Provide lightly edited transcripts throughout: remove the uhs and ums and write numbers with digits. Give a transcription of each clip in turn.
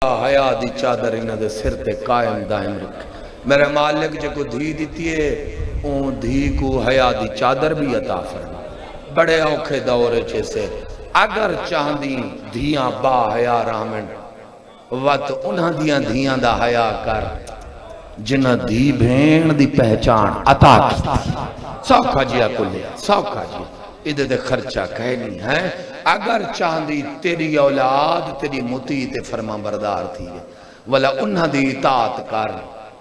حیا دی چادر انہاں دے سر تے قائم دائم رکھے۔ میرے مالک جو کو دھی دیتی ہے اون دھی کو حیا دی چادر بھی عطا فرما۔ بڑے اوکھے دورے چیسے اگر چاہندی دھیاں با حیا رامن وقت انہاں دیاں دھیاں دا حیا کر جنہ دی بھین دی پہچان عطا کی سوکھا جیا کلیا سوکھا جیا ادھے دے خرچہ کہنی ہے۔ اگر چاہندی تیری اولاد تیری مطیع تے فرما بردار تھی ہے ولا انہاں دی اطاعت کر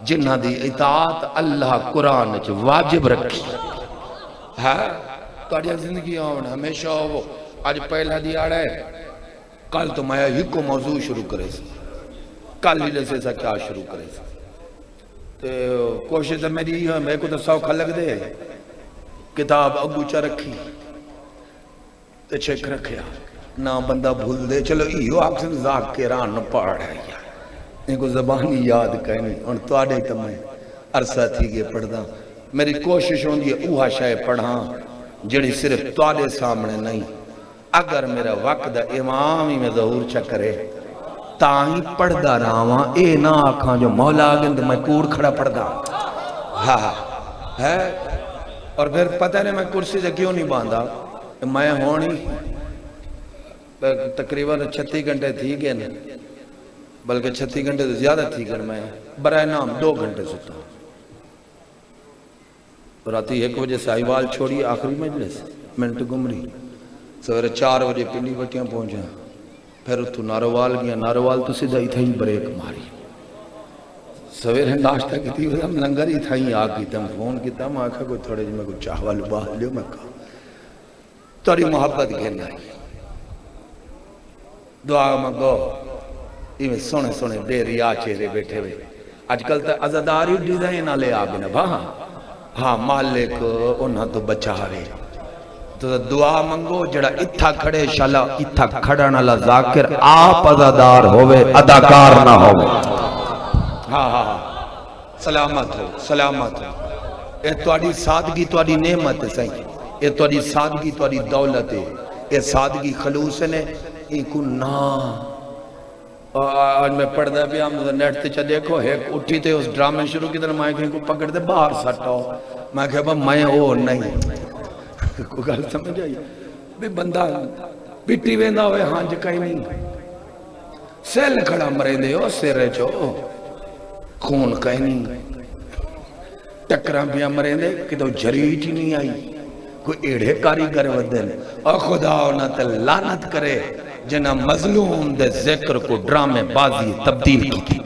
جنہاں دی اطاعت اللہ قرآن چ واجب رکھی ہے۔ تاڑیا زندگی آن ہمیشہ وہ آج پہلا دیاڑا ہے کل تو میں ہی کو موضوع شروع کرے سے کل ہی لسے سا کیا شروع کرے سے تو کوشش میری ہے میں کو تو سوکھا لگ دے کتاب اگو چا رکھی تے چیک رکھیا نا بندہ بھول دے چلو ایو آکسن ذاکران پاڑ ہے یار ان کو زبانی یاد کہنی اور تو آڑے تو میں عرصہ تھی گئے پڑھ دا میری کوشش ہوندی ہے اوہا شاہ پڑھاں جڑی صرف تو آڑے سامنے نہیں اگر میرا وقت امامی میں ظہور چکرے تاہی پڑھ دا راواں اے نا آکھاں جو مولا گند میں کوڑ کھڑا پڑھ دا ہاں ہے اور پھر پتہ نہیں میں کرسی سے کیوں نہیں باندھا میں ہونی تقریباً 36 گھنٹے تھی گئے نا بلکہ 36 گھنٹے سے زیادہ تھی گئے میں برائے نام 2 گھنٹے ستا راتی 1 بجے سائیوال چھوڑی آخری مجلس منٹ گمری سویرے 4 بجے پنڈی بٹیاں پہنچا پھر تو ناروال گیا ناروال تو سیدھا ہی تھا ہی بریک ماری سویرے ناشتہ کی تھی ہم لنگر ہی تھا ہی آگی تم فون کی تم آکھا کوئی تھوڑے جی میں کوئی چاہوال باہ لیو میں کہا توڑی محبت گھرنا ہے دعا مگو ایویں سونے سونے بے ریا چہرے بیٹھے ہوئے آج کل تا عزداری ڈیزائن آلے آگے نا ہاں مالک انہاں تو بچا رہے تو دعا منگو جڑا اتھا کھڑے شالا اتھا کھڑا نالا ذاکر آپ عزدار ہوئے اداکار نہ ہوئے ہاں سلامت ہو سلامت ہو اے توڑی سادگی توڑی نعمت سہی اے توڑی سادگی توڑی دولت ہے اے سادگی خلوص نے اے کو نا آج میں پڑھ دا بھی ہم نیٹ تے چا دیکھو ایک اٹھی تے اس ڈرامے شروع کی طرح میں کہیں کو پکڑ دے باہر سٹاؤ میں کہا با میں او نہیں کوئی گل سمجھ آئی بھی بندہ پٹی ویندہ ہوئے ہانج کہیں نہیں سیل کھڑا مرے دے ہو سیرے چو خون کہیں نہیں ٹکرہ بھی مرے دے کہ تو جریٹ ہی نہیں آئی کوئی ایڑے کاریگر ودن اور خدا انہاں تے لعنت کرے جنہ مظلوم دے ذکر کو ڈرامے بازی تبدیل کی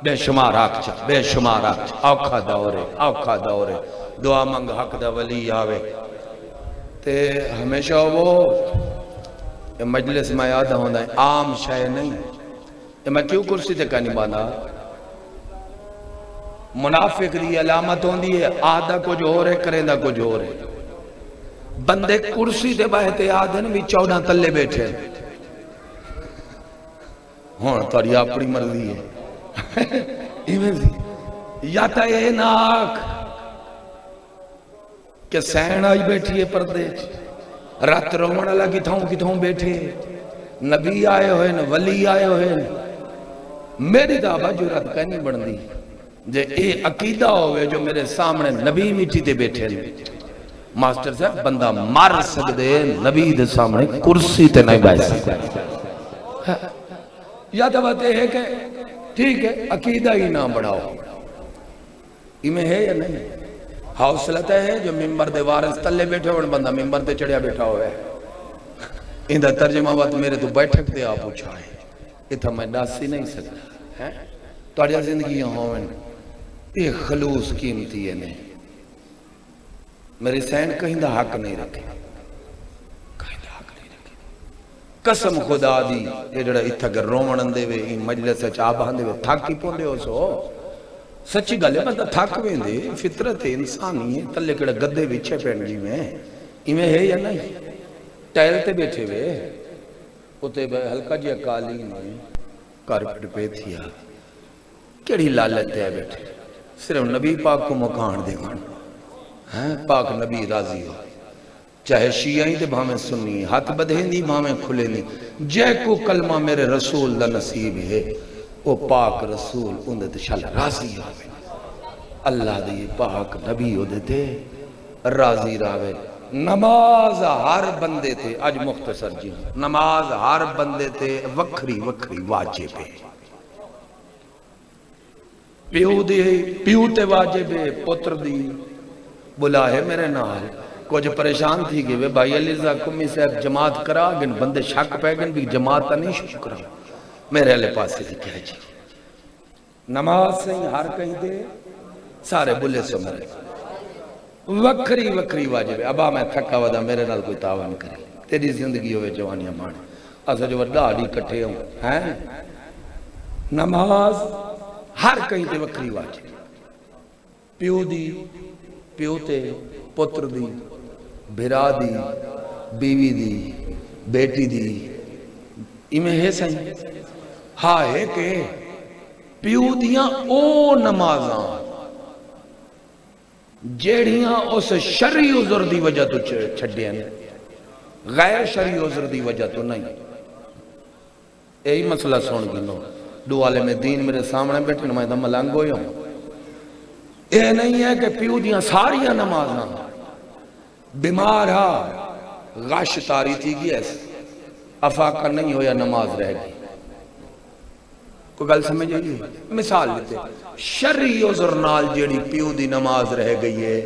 بے شمار آکچا بے شمار آکچا اوکھا دورے دعا منگ حق دا ولی آوے تے ہمیشہ وہ مجلس میں یاد ہوندہ ہے عام شاہ نہیں میں کیوں کرسی تے کہنی باندھا منافق دی علامت ہوندی ہے آدھا کچھ ہو رہے کرندہ کچھ ہو رہے بندے کرسی تے باہتے آدھن بھی 14 تلے بیٹھے ہون توڑی اپنی مرضی ہے یا تا یہ ناک کہ سین آئی بیٹھی ہے پردے رات رومن اللہ کی تھاؤں بیٹھے نبی آئے ہوئے ولی آئے ہوئے میری دعویٰ جو رات کہنی بڑھ دی جے اے عقیدہ ہوئے جو میرے سامنے نبی مٹی دے بیٹھے ماسٹر صاحب بندہ مار سکدے نبی دے سامنے کرسی تے نہیں بیٹھ سکتے یا تو بات ہے کہ ٹھیک ہے عقیدہ ہی نہ بڑھاؤ میں ہے یا نہیں حوصلت ہے جو ممبر دے وارث تلے بیٹھے ہوئے بندہ ممبر دے چڑھیا بیٹھا ہوئے اندھا ترجمہ بات میرے تو بیٹھک دے آپ پوچھا ہے اتھا میں ڈاسی نہیں سکتا توڑیا زندگی ہوئے یہ خلوص قیمتی ہے نہیں میرے سین کہیں دا حق نہیں رکھے قسم خدا دی یہ جڑا اتھا گر رومن اندے وے مجلس چاہ باندے وے تھاکی پوندے ہو سو سچی گلے بندہ تھاک ویندے فطرت انسانی ہے تلے کڑا گدے وچھے پہن جی میں ایمیں ہے یا نہیں ٹائل تے بیٹھے وے اتے ہلکا جی اکالی نہیں کارپٹ پہ تھیا کیڑی لالت ہے بیٹھے صرف نبی پاک کو مکان دے گا پاک نبی راضی ہو چاہے شیعہ تے بھامیں سنی ہاتھ بدھے نہیں بھامیں کھلے نہیں جے کو کلمہ میرے رسول دا نصیب ہے وہ پاک رسول اندھے تے شل راضی آوے اللہ دی پاک نبی اندھے تے راضی راوے نماز ہر بندے تے آج مختصر جی نماز ہر بندے تے وکھری وکھری واجب ہے پیو تے واجب ہے پتر دی بلا ہے میرے نال کچھ پریشان تھی کہ بھائی علی کمی صاحب جماعت کرا گن بندے شک پہ گن بھی جماعت تا نہیں شروع کرا میرے علی پاس سے کہہ جی نماز سے ہر کہیں دے سارے بلے سمرے وکھری وکھری واجب ہے ابا میں تھکا ودا میرے نال کوئی تاوان کرے تیری زندگی ہوئے جوانیاں مانے اسا جو وڈا علی کٹھے ہوں ہیں نماز ہر کہیں تے وکھری واجب پیو دی پیو تے پتر دی بھرا دی بیوی دی بیٹی دی ایمیں ہے سائیں ہاں ہے کہ پیو دیاں او نمازاں جیڑیاں اس شرعی عذر دی وجہ تو چھڑے ہیں غیر شرعی عذر دی وجہ تو نہیں یہی مسئلہ سن گنو دو عالم دین میرے سامنے بیٹھے نمائے دا ملنگ ہوئے ہوں یہ نہیں ہے کہ پیو دیاں ساریاں نمازاں بیمار ہا غش تاری تھی گی ایسے افاقہ نہیں ہویا نماز رہ گئی کوئی گل سمجھ آئی مثال لیتے شرعی عذر نال جیڑی پیو دی نماز رہ گئی ہے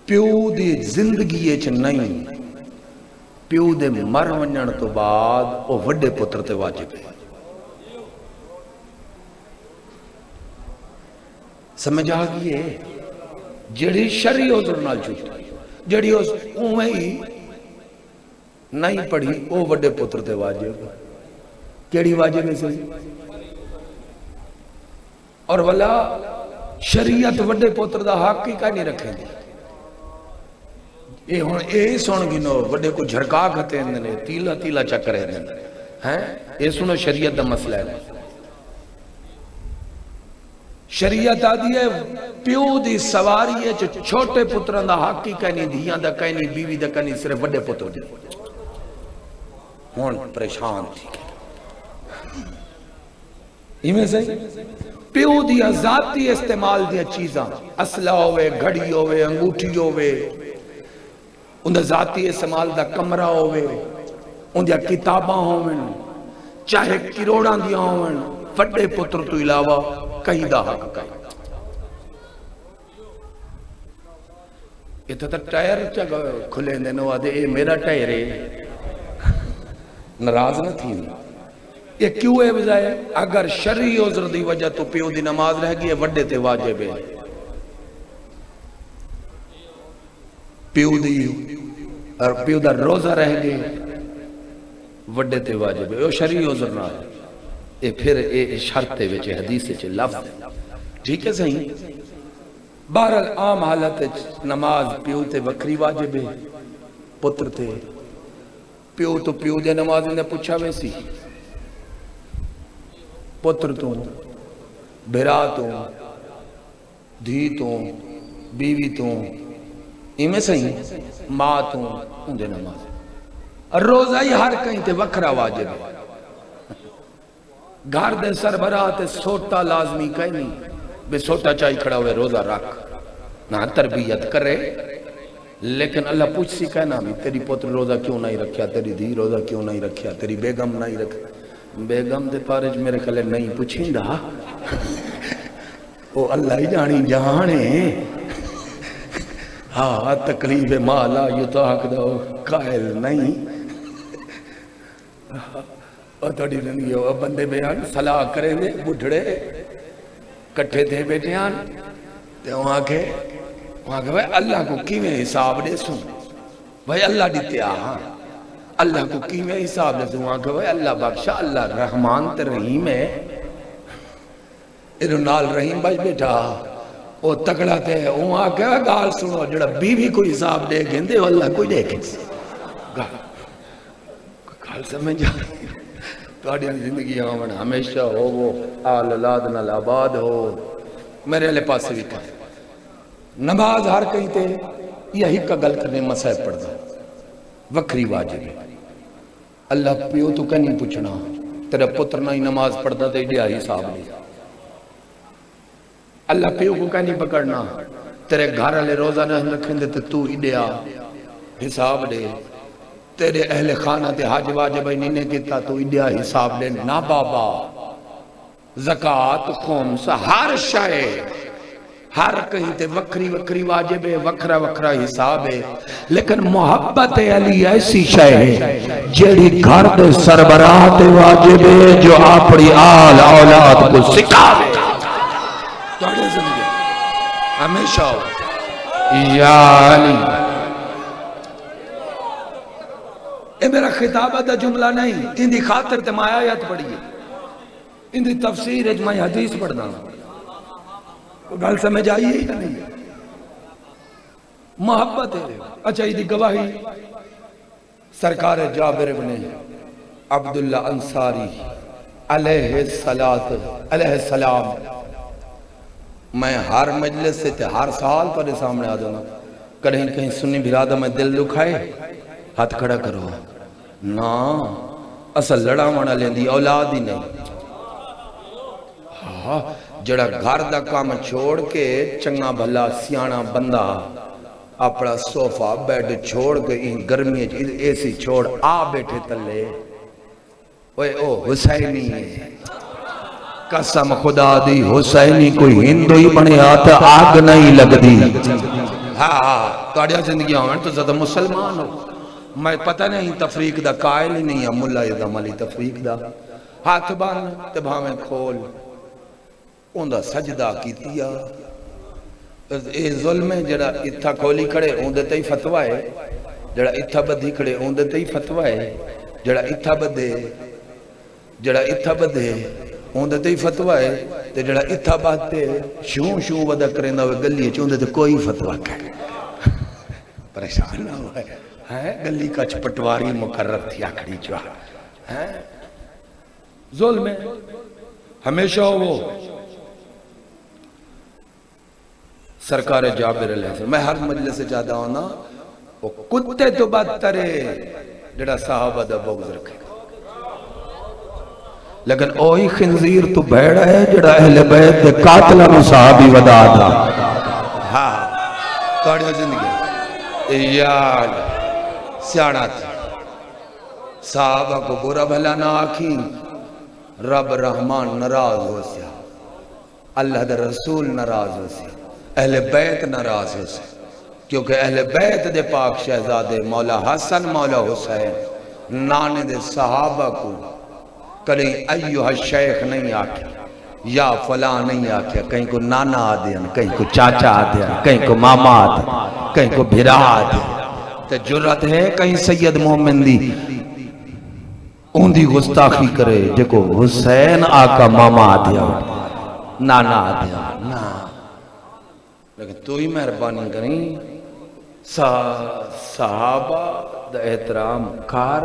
پیو دی زندگی اچ نہیں پیو دے مر ونجن تو بعد وہ وڈے پتر تے واجب ہے سمجھ آ گئی ہے جیڑی شرعی عذر نال چھوٹ جیڑی اوہیں ہی نہیں پڑھی وہ وڈے پتر تے واجب کیڑی واجب ہے سی اور والا شریعت وڈے پتر دا حق ہی کا نہیں رکھیں دی اے سن گنو وڈے کو جھڑکا کھتے ہیں تیلا تیلا چکر ہے اے سنو شریعت دا مسئلہ ہے شریعت آدھی ہے پیو دی سواری ہے چھوٹے پتران دا حق ہی کہنی دھیاں دا کہنی بیوی دا کہنی صرف وڈے پتر دے ہون پریشان تھی ایمیں سے پیو دیا ذاتی استعمال دیا چیزاں اسلحہ ہوئے گھڑی ہوئے انگوٹھی ہوئے ان ذاتی استعمال دا کمرہ ہوئے ان دیا کتاباں ہوئے چاہے کروڑاں دیا ہوئے وڈے پتر تو علاوہ کہیں دا حق کہیں یہ تو ٹائر کھلے دینے وادے اے میرا ٹائر ہے ناراض نہ تھی یہ کیوں ہے بجائے اگر شرعی عذر دی وجہ تو پیو دی نماز رہ گئی ہے وڈے تے واجب ہے پیو دی اور پیو دا روزہ رہ گئے وڈے تے واجب ہے وہ شرعی عذر نہ ہے یہ پھر شرط وچ حدیث وچ لفظ ٹھیک ہے صحیح بہرحال عام حالت نماز پیو تے وکری واجب ہے پتر تے پیو تو پیو دے نماز نے پوچھا ویسی پتر تو بھرا تو دھی تو بیوی تو ایمیں صحیح ماں تو ان دے نماز روزہ ہی ہر کہیں تے وکھرا واجب ہے گھر دے سربراہ تے سوٹا لازمی کہیں نہیں بے سوٹا چاہی کھڑا ہوئے روزہ رکھ نہ تربیت کرے لیکن اللہ پوچھ سی کہنا بھی تیری پتر روزہ کیوں نہیں رکھیا تیری دھی روزہ کیوں نہیں رکھیا تیری بیگم نہیں رکھیا بیگم دے پارج میرے کلے نہیں پوچھیں دا وہ اللہ ہی جانی جانے ہاں تکلیف مالا یتاق دا قائل نہیں اور توڑی زندگی ہو بندے بیان صلاح کریں دے بڑھڑے کٹھے تھے بیٹے آن وہاں کے بھائی اللہ کو کیویں حساب دے سن بھائی اللہ دیتے آہاں اللہ کو کیویں حساب دے سن وہاں کے بھائی اللہ بخشا اللہ رحمان تے رحیم ہے انہوں نال رحیم بچ بیٹھا وہ تکڑا تے وہاں کے گال سنو جڑا بیوی کو حساب دے گھندے اللہ کوئی دے گھنسے گال سمجھ جا توڑی زندگی آمن ہمیشہ ہو وہ آل اولاد نال آباد ہو میرے لئے پاس بھی کہا نماز ہر کہیں تے یہی کا گل کرنے مسائب پڑھ دا وکری واجب ہے اللہ پیو تو کہ نہیں پوچھنا تیرا پتر نہ ہی نماز پڑھتا تو ایڈیا حساب نہیں اللہ پیو کو کہ نہیں پکڑنا تیرے گھر والے روزہ نہ رکھیں دے تو ایڈیا حساب دے تیرے اہل خانہ تے حج واجب نہیں کیتا تو ایڈیا حساب دے نہ بابا زکاة خمس ہر شے ہر کہیں تے وکری وکری واجب ہے وکرا وکرا حساب ہے لیکن محبت علی ایسی شے ہے جیڑی گھر دے سربراہ تے واجب ہے جو اپنی آل اولاد کو سکھاوے توڑے زندگی ہمیشہ یا علی اے میرا خطابہ دا جملہ نہیں ان دی خاطر تے میں آیت پڑھی ان دی تفسیر ہے میں حدیث پڑھنا گل سمجھ آئی ہے یا نہیں محبت ہے اچھا یہ دی گواہی سرکار جابر بن عبداللہ انصاری علیہ السلام میں ہر مجلس سے تھے ہر سال پر سامنے آ جانا کہیں کہیں سنی بھرادہ میں دل دکھائے ہاتھ کھڑا کرو نا اصل لڑا مانا لیندی اولاد ہی نہیں جڑا گھر دا کام چھوڑ کے چنگا بھلا سیانا بندہ اپنا صوفہ بیڈ چھوڑ کے گرمی ایسی چھوڑ آ بیٹھے تلے او حسینی ہے قسم خدا دی حسینی کوئی ہندوئی بنے آتا آگ نہیں لگ دی توڑیا زندگی آمین تو زیادہ مسلمان ہو میں پتہ نہیں تفریق دا قائل ہی نہیں ہے ملہ ادھم علی تفریق دا ہاتھ بان تبھامیں کھول اندھا سجدہ کیتیا اے ظلم ہے جڑا اتھا کھولی کھڑے اندھے تے ہی فتوہ ہے جڑا اتھا بدھی کھڑے اندھے تے ہی فتوہ ہے جڑا اتھا بدھے اندھے تے ہی فتوہ ہے تے جڑا اتھا باتے شوں ودا کریں دا گلی چوندے تے کوئی فتوہ کہے پریشان نہ ہوا ہے گلی کا پٹواری مقرر تھی آکھڑی چوہا ظلم ہے ہمیشہ وہ سرکار جابر علیہ السلام میں ہر مجلس سے جاتا ہوں نا وہ کتے تو بدتر ہے جڑا صحابہ دا بغض رکھے لیکن اوہی خنزیر تو بھیڑا ہے جڑا اہل بیت دے قاتلہ میں صحابی ودا تھا ہاں توڑیا زندگی یاد سیاڑا تھی صحابہ کو برا بھلا نہ آکھی رب رحمان ناراض ہو سیا اللہ دا رسول ناراض ہو سیا اہل بیت ناراض ہو سیا کیونکہ اہل بیت دے پاک شہزادے مولا حسن مولا حسین نانے دے صحابہ کو کریں ایوہ شیخ نہیں آکھیا یا فلاں نہیں آکھیا کہیں کو نانا آدین کہیں کو چاچا آدین کہیں کو ماما آدین کہیں کو بھرا آدین تے جرت ہے کہیں سید مومن دی اوندی گستاخی کرے جکو حسین آقا ماما آدیا نانا آدیا نا لیکن تو ہی مہربانی کریں صحابہ دا احترام کار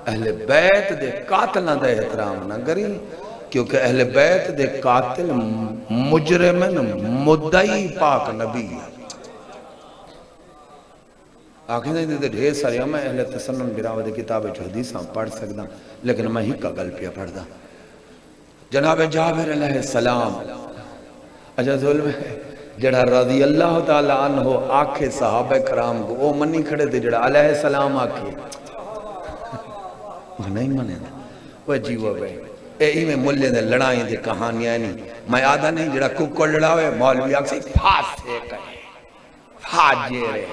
اہل بیت دے قاتلہ دا احترام نہ کریں کیونکہ اہل بیت دے قاتل مجرمن مدعی پاک نبی آنکھیں دے ڈھیر سارے میں اہل تسنن براود کتاب جو حدیثاں پڑھ سکتا لیکن میں ہی کا گل پیا پڑھ دا جناب جابر علیہ السلام اجا ظلم ہے جڑا رضی اللہ تعالیٰ عنہ آکھے صحابہ کرام کو او منی کھڑے تھے جڑا علیہ السلام آکھے وہ نہیں منے دا وہ جیوہ بے اے میں ملے دے لڑائیں دے کہانیاں نہیں میں آدھا نہیں جڑا ککڑ لڑاوے مولوی آکھ سے پھاسے کہے حاجے رہے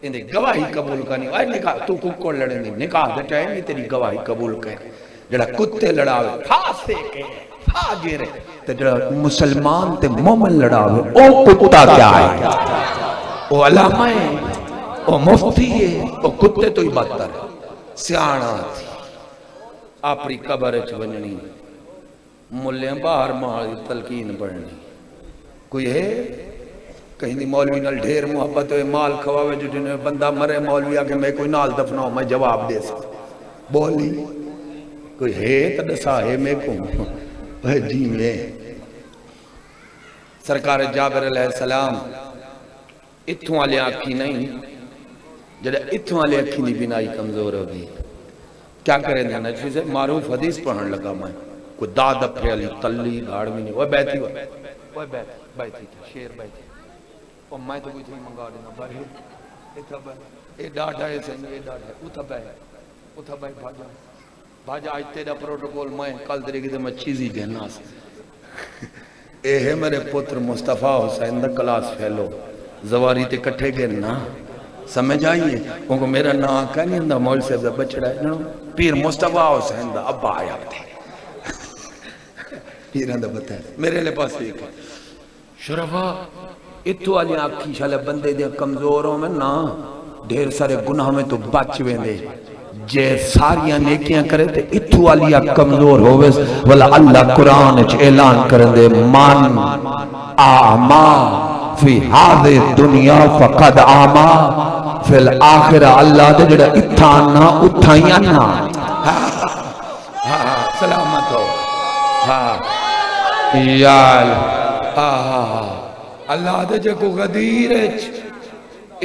اندھے گواہی قبول کرنی آئے نکاح تو ککڑ لڑیں دی نکاح دے ٹائم ہی تیری گواہی قبول کرے جڑا کتے لڑاوے پھاسے کہے حاجے رہے تے جڑا مسلمان تے مومن لڑاوے او کتا کیا ہے او علامہ ہے او مفتی ہے او کتے تو ہی بدتر ہے سیانا تھی اپنی قبر چوننی ملیاں باہر مالی تلقین پڑھنی کوئی ہے کہیں دی مولوی نال ڈھیر محبت ہوئے مال کھواوے جو جنہیں بندہ مرے مولوی آگے میں کوئی نال دفناؤں میں جواب دے سکتا بولی کوئی ہے تدسا ہے میں کو جی میں سرکار جابر علیہ السلام اتھوں والے آنکھی نہیں، جڑے اتھوں والے آنکھی دی بینائی کمزور ہو گئی، کیا کریں دے نجفی سے معروف حدیث پڑھن لگا میں، کوئی داد اپنے علی تلی گھاڑ بھی نہیں، وہ بیٹھی بیٹھی شیر بیٹھی، اور میں تو کوئی تھی منگا دینا بھائی اتھا بھائی اے ڈاڈا ہے سن اے ڈاڈا ہے اتھا بھائی بھاجا آج تیرا پروٹوکول میں کل تیرے کی تے میں چیزی دینا سے اے ہے میرے پتر مصطفیٰ حسین دا کلاس فیلو زواری تے کٹھے گئے نا سمجھ آئیے ان کو میرا نا آقا نہیں اندہ مول سے بچڑا ہے پیر مصطفیٰ حسین دا ابا آیا تھے پیر اندہ بتا ہے میرے لے پاس ایک ہے شرفا اتو والی آنکھی شالے بندے دے کمزوروں میں نا ڈھیر سارے گناہ میں تو بچ ویندے جے ساریاں نیکیاں کرے تے اتو والی کمزور ہوئے والا اللہ قرآن اعلان کرندے من آما فی ہادے دنیا فقد آما فی الآخرہ اللہ دے جڑا اتھانا اتھائیانا سلامت ہو یال اللہ دے جے کو غدیرچ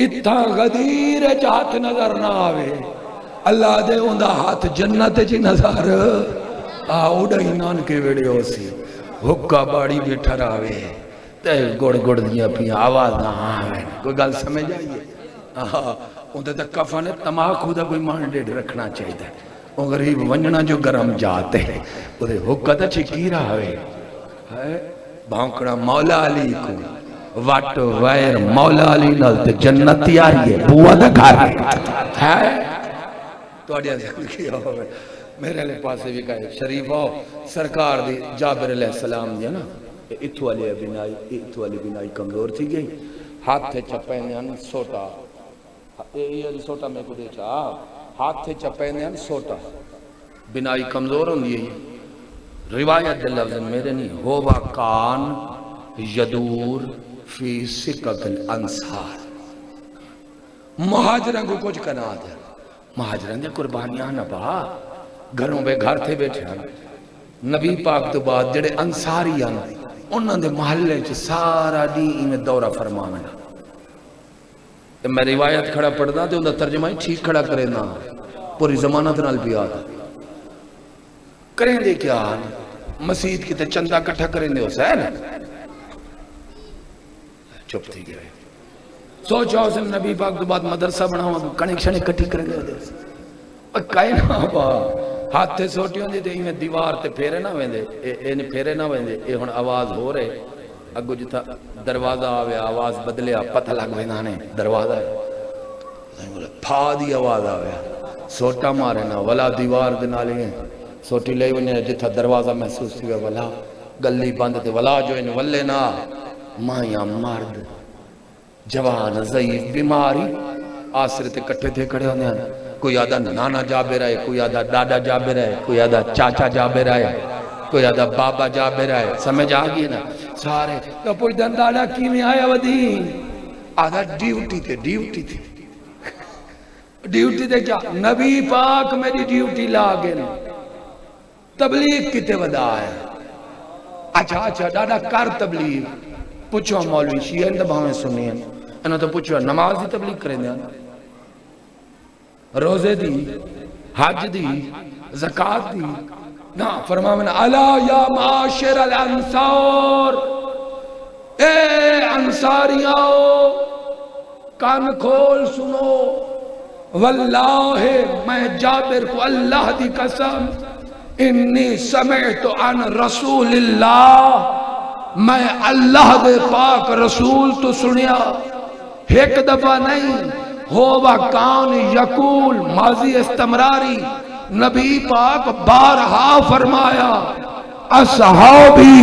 اتھا غدیرچ ہاتھ نظر نہ آوے اللہ دے اندہ ہاتھ جنت جی نظر اوڑا ہی نان کے ویڑے ہو سی حکا باڑی بیٹھا راوے تے گڑ گڑ دیا پی آواز نہ آوے کوئی گل سمجھ آئیے اندھے تک کفن تماک خودہ کوئی مانڈیڈ رکھنا چاہیے وہ غریب ونجنا جو گرم جاتے ہیں اندھے حکا تا چکی راوے بھانکڑا مولا علی کو وٹ ویر مولا علی نلتے جنتی آئی ہے بوا دا گھر ہے تو اڈیا ذکر کیا ہوئے میرے لئے پاسے بھی کہے شریف ہو سرکار دی جابر علیہ السلام دیا نا اتھو والی بینائی کمزور تھی گئی ہاتھ تھے چپین دیاں سوٹا یہ سوٹا میں کو دے چاہا ہاتھ تھے چپین دیاں سوٹا بینائی کمزور ہوں دی روایت دے لفظ میرے نہیں ہوا کان یدور فی سکک الانصار مہاجرہ کو کچھ کنا دیا مہاجرین دے قربانیاں نبا گھروں بے گھر تھے بیٹھے نبی پاک تو بعد جڑے انصاری آنا انہوں نے محلے چھ سارا دی میں دورہ فرمانا میں روایت کھڑا پڑھنا تو انہوں نے ترجمہ ٹھیک کھڑا کرے نا پوری زمانت نال بھی آتا کریں دے کیا مسجد کی تے چندہ کٹھا کریں دے اسے چپ تھی گئے سوچا اسے نبی پاک تو بعد مدرسہ بناؤں کنیکشن کٹھی کریں دے اور کائے نا با ہاتھ تے سوٹی ہوں دیتے ہی دیوار تے پھیرے نہ ویندے انہیں پھیرے نہ ویندے اے ہن آواز ہو رہے اگو جتا دروازہ آوے آواز بدلیا پتہ لگ ویندانے دروازہ ہے پھا دی آواز آوے سوٹا مارے نا ولا دیوار دینا لیں سوٹی لے ونیا جتا دروازہ محسوس ہوئے ولا گلی بند تے ولا جو ان ولے نا مایا مرد جوان ضعیف بیماری آسرے تے کٹھے تھے کھڑے ہونے ہیں کوئی آدھا نانا جابر ہے کوئی آدھا ڈاڈا جابر ہے کوئی آدھا چاچا جابر ہے کوئی آدھا بابا جابر ہے سمجھ آگئی نا سارے تو پوچھ دن ڈاڈا کی میں آیا ودین آدھا ڈیوٹی تھے ڈیوٹی تھے کیا نبی پاک میری ڈیوٹی لاغن تبلیغ کتے ودا ہے اچھا ڈاڈا کر تبلیغ پوچھو مولوی شیعہ اندہ بھاویں سنی ہیں انہوں تو پوچھو نماز دی تبلیغ کریں دیا روزے دی حج دی زکاة دی نا فرماونا علا یا معاشر الانصار اے انصاریاں کان کھول سنو واللہ میں جابر کو اللہ دی قسم انی سمعت عن رسول اللہ میں اللہ دے پاک رسول تو سنیا ایک دفعہ نہیں ہوا کان یقول ماضی استمراری نبی پاک بارہا فرمایا اصحابی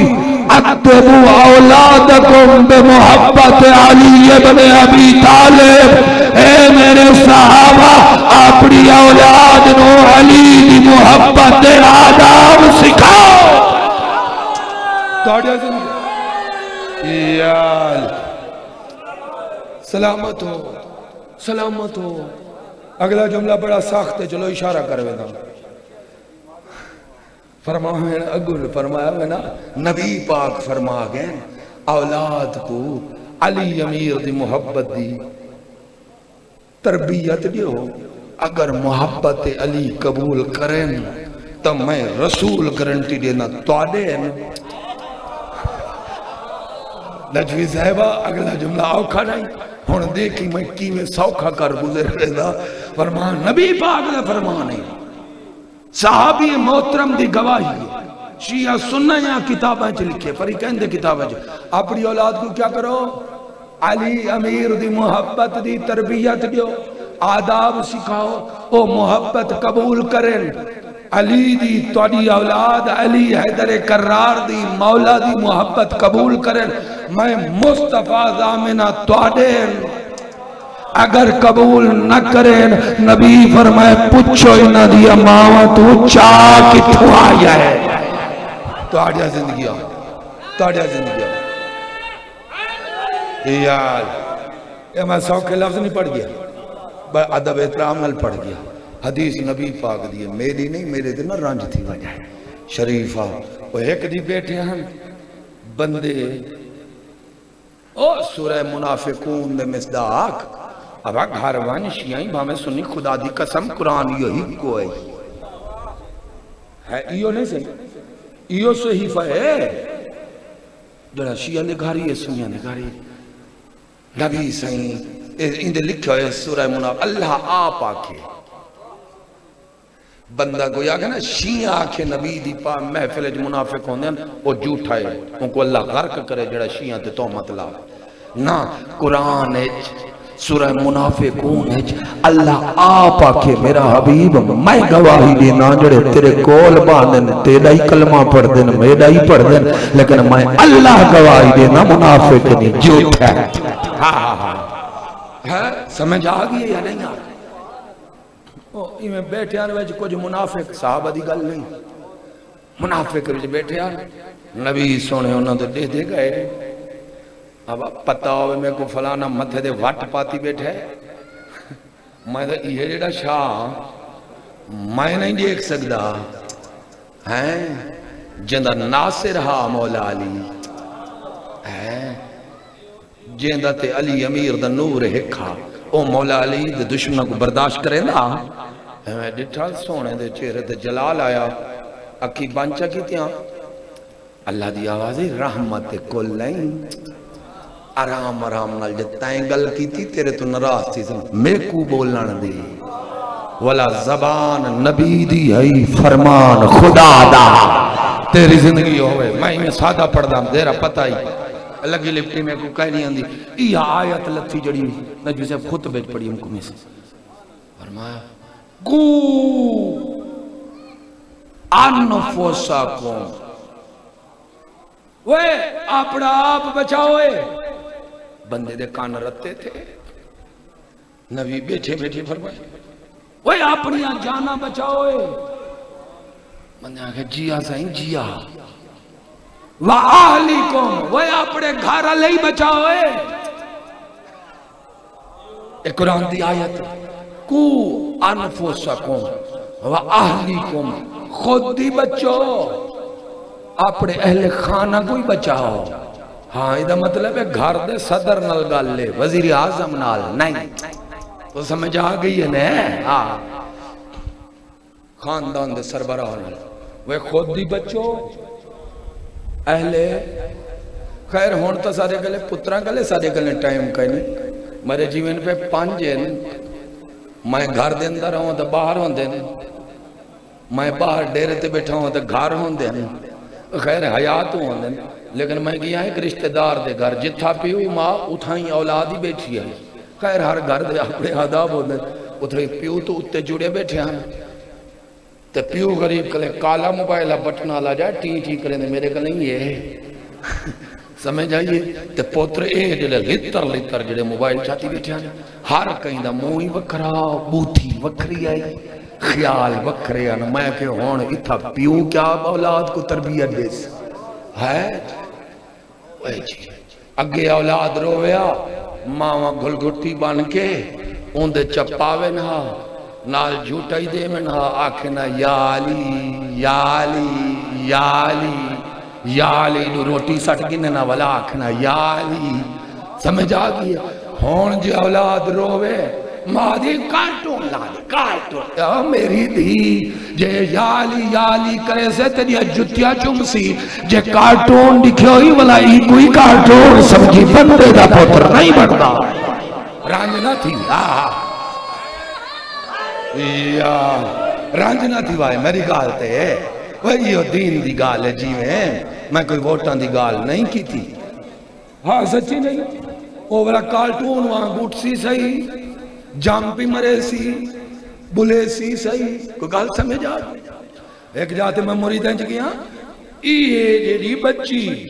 ادبو اولادکم بمحبت علی ابن ابی طالب اے میرے صحابہ اپنی اولاد نو علی دی محبت آداب سکھاؤ توڑیا زندگی یال سلامت ہو اگلا جملہ بڑا سخت ہے چلو اشارہ کروے دا فرمایا میں نا نبی پاک فرما گئے اولاد کو علی امیر دی محبت دی تربیت دیو اگر محبت علی قبول کریں تو میں رسول گارنٹی دینا توڑے ہیں نجوی صاحبہ اگلا جملہ اوکھا نہیں ہون دیکھی میں کی میں سوکھا کر گزر رہا فرمان نبی پاک نے فرمان ہے صحابی محترم دی گواہی ہے شیعہ سننا یا کتابیں چ لکھے فریقین دے کتابیں چ اپنی اولاد کو کیا کرو علی امیر دی محبت دی تربیت دیو آداب سکھاؤ او محبت قبول کریں علی دی توڑی اولاد علی حیدر کرار دی مولا دی محبت قبول کریں میں مصطفیٰ زامنہ توڑیں اگر قبول نہ کریں نبی فرمائے پوچھو انہ دیا ماما تو چاہ کتھو آیا ہے توڑیا زندگی آؤ توڑیا زندگی آؤ یار یہ میں سوکھے لفظ نہیں پڑھ گیا ادب احترام نال پڑھ گیا حدیث نبی پاک دیئے میری نہیں میرے دن رنج تھی وجہ ہے شریفہ وہ ایک دی بیٹھے ہیں بندے او سورہ منافقون دے مصداق اب گھر وان شیعیں بھامیں سنی خدا دی قسم قرآن یہی کوئی ہے ایو نہیں صحیح ایو صحیفہ ہے جڑا شیعہ نے گھاری ہے سنیہ نے گھاری نبی سائیں اندے لکھا ہے سورہ منافق اللہ آپ آکھے بندہ کو یا کہ نا شیعہ آکھے نبی دی پا محفل منافق ہوندے ہیں وہ جھوٹا ہے ان کو اللہ غرق کرے جڑا شیعہ تے تہمت لا نا قرآن ہے سورہ منافقون ہے اللہ آپ آکھے میرا حبیب میں گواہی دینا جڑے تیرے کول باندن تیرا ہی کلمہ پڑھ دن میرا ہی پڑھ دن لیکن میں اللہ گواہی دینا منافق نہیں جھوٹ ہے سمجھ آگئی یا نہیں آگئی یہ میں بیٹھے آنے ویچ کچھ منافق صحابہ دی گل نہیں منافق ویچ بیٹھے آنے نبی سونے انہوں نے دے دے گئے اب پتہ ہوئے میں کو فلانا متھے دے وٹ پاتی بیٹھے میں تو یہ جڑا شاہ میں نہیں دیکھ سکتا ہیں جندہ ناصر ہا مولا علی جندہ تے علی امیر دا نور ہکھا او مولا علی دے دشمنہ کو برداشت کریں دا میں ڈٹھا سونے دے چہرے دے جلال آیا اکی بانچا کی تیاں اللہ دی آوازی رحمت کل نہیں آرام آرام نال جتائیں گل کی تھی تیرے تو نراز تھی میں کو بولنا نہ دی ولا زبان نبی دی ہے فرمان خدا دا تیری زندگی ہوئے میں سادہ پڑھ دا دیرہ پتہ ہی لگی لپٹی میں کو کہہ نہیں آندی یہ آیت لطفی جڑی نجوی سے خطبہ پڑھی ہم کو میں سے فرمایا گو انفسکم وہ اپنا آپ بچاؤئے بندے دے کان رتے تھے نبی بیٹھے بیٹھے فرمائے وہ اپنی جانا بچاؤئے بندے آگے جیا سائیں جیا وَآلِكُمْ وہ اپنے گھر علی بچاؤئے ایک قرآن دی آیت کو انفسکم وَآلِكُمْ خود دی بچو اپنے اہل خانہ کوئی بچاؤ ہاں یہ مطلب ہے گھر دے صدر نال گال لے وزیر اعظم نال نہیں تو سمجھ آگئی ہے نا خاندان دے سربراہ نال وہ خود دی بچو اہلے خیر ہون تو سارے گلے پتران گلے سارے گلے ٹائم کہنی میرے جیون پہ پانچ ہیں میں گھر دے اندر ہوں تو باہر ہوں دے میں باہر ڈیرے تے بیٹھا ہوں تو گھر ہوں دے خیر حیات ہوں دے لیکن میں گیا ایک رشتہ دار دے گھر جتھا پیو ماں اتھائیں اولادی بیٹھی ہے خیر ہر گھر دے اپنے آداب ہوں دے اتھے پیو تو اتے جڑے بیٹھے ہیں تے پیو غریب کلے کالا موبائلہ بٹنا لا جائے ٹی ٹی کریں دے میرے کل نہیں یہ سمجھ آئیے تے پوتر اے جلے لتر جلے موبائل چاہتی بیٹھے ہیں ہر کہیں دا موئی وکرا بوتھی وکری آئی خیال وکرے ہیں میں کہ ہون اتھا پیو کیا اولاد کو تربیت دیس ہے اگے اولاد رویا ماں گھل گھٹی بان کے اندے چپاوے نہا نال جھوٹا ہی دے میں نہا آکھنا یا علی یا علی یا علی یا علی نو روٹی سٹ گنے نا والا آکھنا یا علی سمجھ آ گئی ہون جی اولاد روے ماں دی کارٹون لا دے کارٹون میری دھی جے یالی یالی کرے سے تیری جتیا چمسی جے کارٹون دکھو ہی والا ہی کوئی کارٹون سمجھی بندے دا پوتر نہیں بڑھتا رانج نہ تھی یا رانج نہ تھی وائے میری گال تے وہی دین دی گال ہے جی میں کوئی ووٹاں دی گال نہیں کی تھی ہاں سچی نہیں وہ والا کارٹون وہاں گوٹ سی صحیح جامپی مرے سی بلے سی صحیح کوئی گال سمجھ آ ایک جاتے میں مرید ہیں چکیاں یہ جیڑی بچی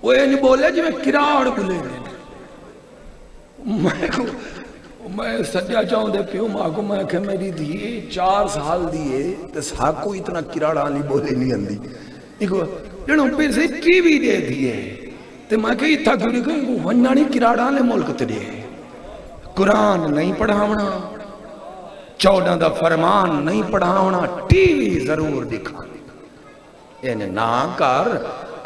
وہ یہ نہیں بولے جی میں کراڑ بلے میں سجا چاہوں دے پیوں ماں کو میں کہ میری دیئے 4 سال دیئے تو ساکو اتنا کراڑا نہیں بولے نہیں اندھی دیکھو جنہوں پھر سے ٹی وی دے دیئے تو میں کہ اتھا کیوں نہیں کہیں ونیا نہیں کراڑا لے ملک تے دیئے قرآن نہیں پڑھاونا 14 دا فرمان نہیں پڑھاونا ٹی وی ضرور دکھا یعنی نا کر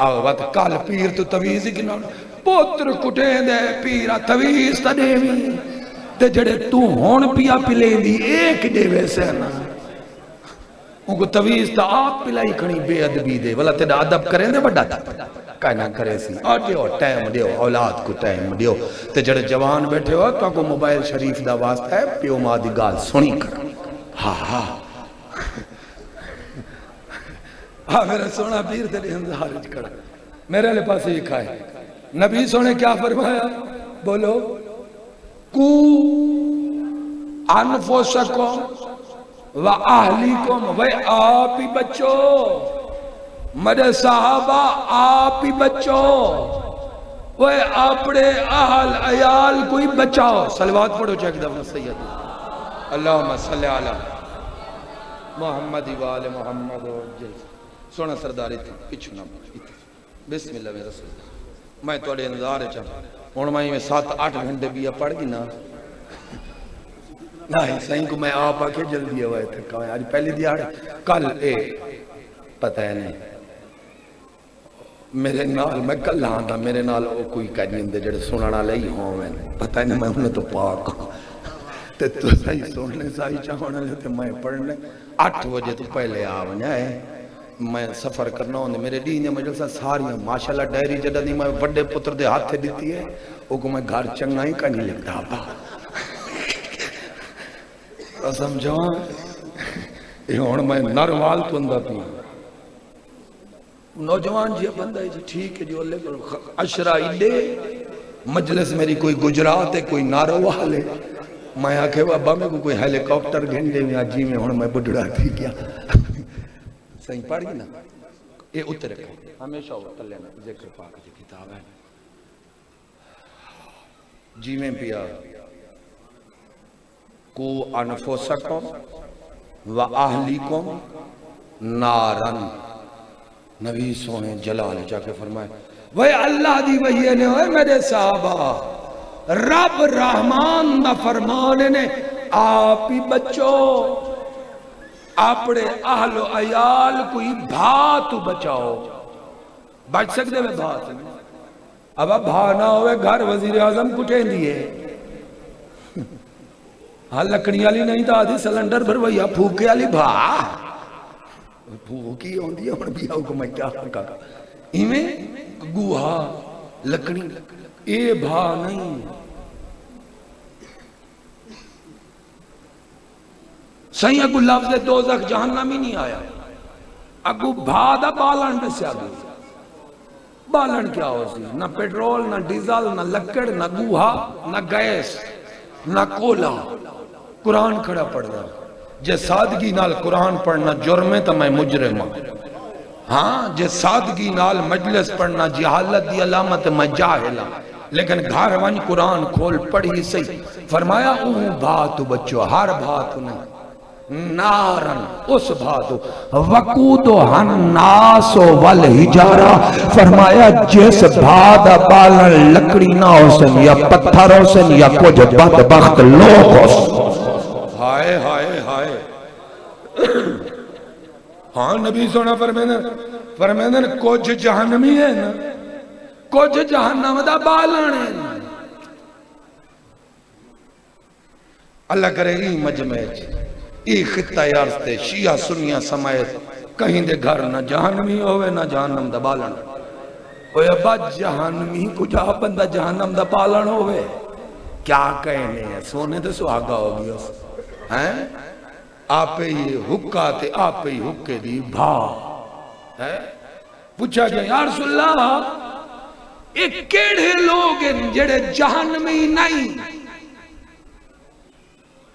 آوات کال پیر تو تویزی کی نام پوتر کٹے دے پیرا تویز تا دیوی تے جڑے تو ہون پیا پلے دی ایک دے ویسے نا ان کو تویز تا آپ پلائی کھنی بے ادبی دے والا تیرا ادب کریں دے بڑا تا کہنا کرے سی اور دیو ٹائم دیو اولاد کو ٹائم دیو تے جڑے جوان بیٹھے ہو تو کو موبائل شریف دا واسطہ ہے پیو ماں دی گال سنی کر ہاں میرا سونا پیر تیرے ہم حارج کڑا میرے لے پاس یہ کھائے نبی سونے کیا فرمایا بولو کو انفسکم و اہلیکم و آپ ہی بچو مدے صحابہ آپ ہی بچو وہ اپنے اہل عیال کوئی بچاؤ صلوات پڑھو چاک دفعہ سید اللہم صلی علی محمد وآل محمد و جل سونا سرداری تھی پچھو نہ بسم اللہ میرا رسول میں توڑے انتظار چاہتا ہوں میں 7-8 گھنٹے بھی پڑھ گی نا نہیں صحیح کو میں آپ آکے جلدی ہوئے تھے آج پہلی دیار کل پتہ ہے نہیں میرے نال میں کل آندا میرے نال کوئی کہنی اندے جڑے سننا لئی ہوں میں پتہ نہیں میں انہیں تو پاک تے تو صحیح سننے صحیح چاہونے لیتے میں پڑھنے 8 بجے تو پہلے آونے آئے میں سفر کرنا ہوندے میرے دین مجلسہ ساریاں ماشاءاللہ ڈائری جڑا نہیں میں بڑے پتر دے ہاتھ تھے دیتی ہے وہ کو میں گھر چنگا ہی کا نہیں لگتا با تو سمجھو یہ ہون میں نروال تو اندہ پی نوجوان جی بندہ ہے جی ٹھیک ہے جو اللہ عشرہ ایڈے مجلس میری کوئی گجرات ہے کوئی ناروال ہے میں آکھے ابا میں کوئی ہیلی کاپٹر گھنڈے میں آجی میں ہون میں بڑھڑا تھی کیا صحیح پڑھ گی نا یہ اتر رکھا ہمیشہ ہوتا لینا ذکر پاک جی کتاب ہے جی میں پیا کو انفسکم و اہلیکم نارن نبی سونے جلال جا کے فرمائے وے اللہ دی وحی نے ہوئے میرے صحابہ رب رحمان دا فرمانے نے آپ ہی بچو اپنے اہل و عیال کوئی بھات بچاؤ بچ سکتے میں بھات اب بھا نہ ہوئے گھر وزیر اعظم کٹیں دیئے ہاں لکڑی والی نہیں تھا آدھی سلنڈر بھر وہیا پھوکے والی بھا پھوکی ہوندی ہے اور بھی آؤ کو میں کیا کہا ایمیں گوہا لکڑی اے بھا نہیں صحیح اگو لفظ دوزخ جہنم ہی نہیں آیا اگو بھادا بالن بسیا گئی بالن کیا ہو سی نہ پیٹرول نہ ڈیزل نہ لکڑ نہ گوہا نہ گیس نہ کولا قرآن کھڑا پڑھ رہا جے سادگی نال قرآن پڑھنا جرم ہے تو میں مجرم ہاں جے سادگی نال مجلس پڑھنا جہالت دی علامت میں جاہلا لیکن گھر ون قرآن کھول پڑھی صحیح فرمایا اون بھاتو بچو ہر بھاتو نہیں نارن اس بھاتو وقودو الناس والحجارہ فرمایا جس بھاد بالن لکڑی نہ ہو سن یا پتھر ہو سن یا کچھ بدبخت لوگ ہو سن ہائے ہائے ہائے ہاں نبی سونا فرمیدن کچھ جہنمی ہے نا کچھ جہنم دا بالن ہے نا اللہ کرے ای مجمع ای خطہ عرض تے شیعہ سنیاں سمایت کہیں دے گھر نہ جہنمی ہوئے نہ جہنم دا بالن ہوئے ابا جہنمی کجا بندہ جہنم دا بالن ہوئے کیا کہنے ہیں سونے دے سہاگا ہو گیا ہیں آپ ہی حکا تے آپ ہی حکے دی بھا پوچھا گیا یا رسول اللہ ایک کیڑے لوگ ہیں جڑے جہنمی نہیں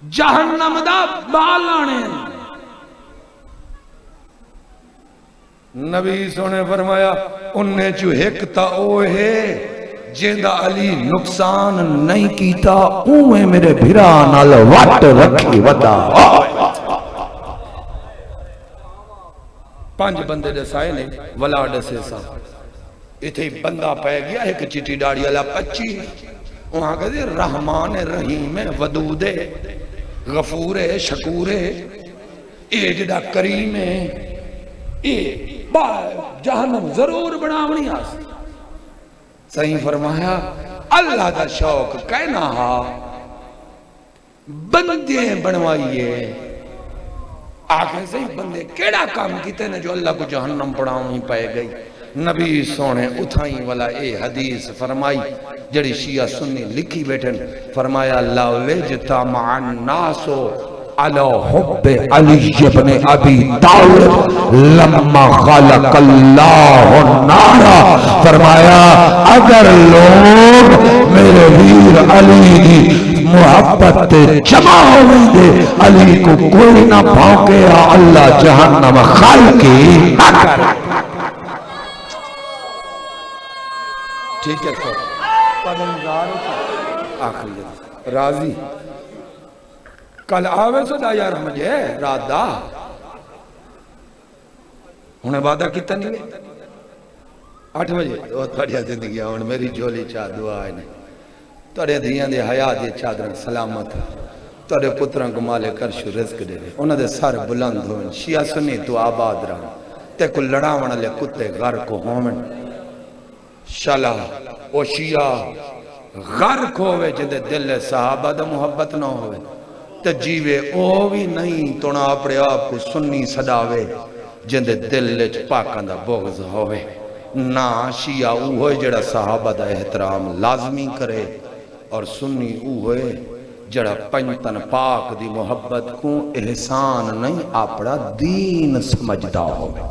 جہنم دا بالانے نبی سونے فرمایا انہیں جو ایک تا اوہے جیندہ علی نقصان نہیں کیتا اوہ میرے بھران الوٹ رکھی ودا 5 بندے دے سائے نے ولاڈ سے سا اتھے بندہ پہ گیا ایک چٹی ڈاڑی اللہ 25 وہاں کہتے رحمان رحیم ودود غفور شکور اے جدا کریم اے جہنم ضرور بناونی آس صحیح فرمایا اللہ دا شوق کہنا ہا بندے بنوائیے آخر صحیح بندے کیڑا کام کیتے نے جو اللہ کو جہنم بناونی پائے گئی نبی سونے اتھائیں والا اے حدیث فرمائی جڑی شیعہ سنی لکھی بیٹھن فرمایا لَوْلِجْتَ مَعَ النَّاسُ عَلَى حُبِّ عَلِيِّ بْنِ أَبِي طَالِبٍ لَمَّا خَلَقَ اللَّهُ النَّارَ فرمایا اگر لوگ میرے ویر علی دی محبت جمع ہوئی دے علی کو کوئی نہ بھونکے اللہ جہنم خالقی نہ کرے ٹھیک ہے سر آخری راضی کل آوے سو دا یار مجھے رات دا انہیں وعدہ کیتا نہیں 8 بجے بہت بڑھیا زندگی آن میری جولی چاہ دعا ہے تڑے دھیاں دے حیات دے چادرن سلامت تڑے پتران کو مالے کرشو رزق دے انہیں دے سار بلند ہوئن شیعہ سنی تو آباد رہا تے کو لڑاونا لے کتے غر کو ہومن شالہ او شیعہ غرق ہوئے جدے دل صحابہ دا محبت نہ ہوئے تے جیوے او بھی نہیں تونا اپنے آپ کو سنی صداوے جدے دل پاکاں دا بغض ہوئے نا شیعہ او ہوئے جڑا صحابہ دا احترام لازمی کرے اور سنی او ہوئے جڑا پنجتن پاک دی محبت کو احسان نہیں اپنا دین سمجھدا ہوئے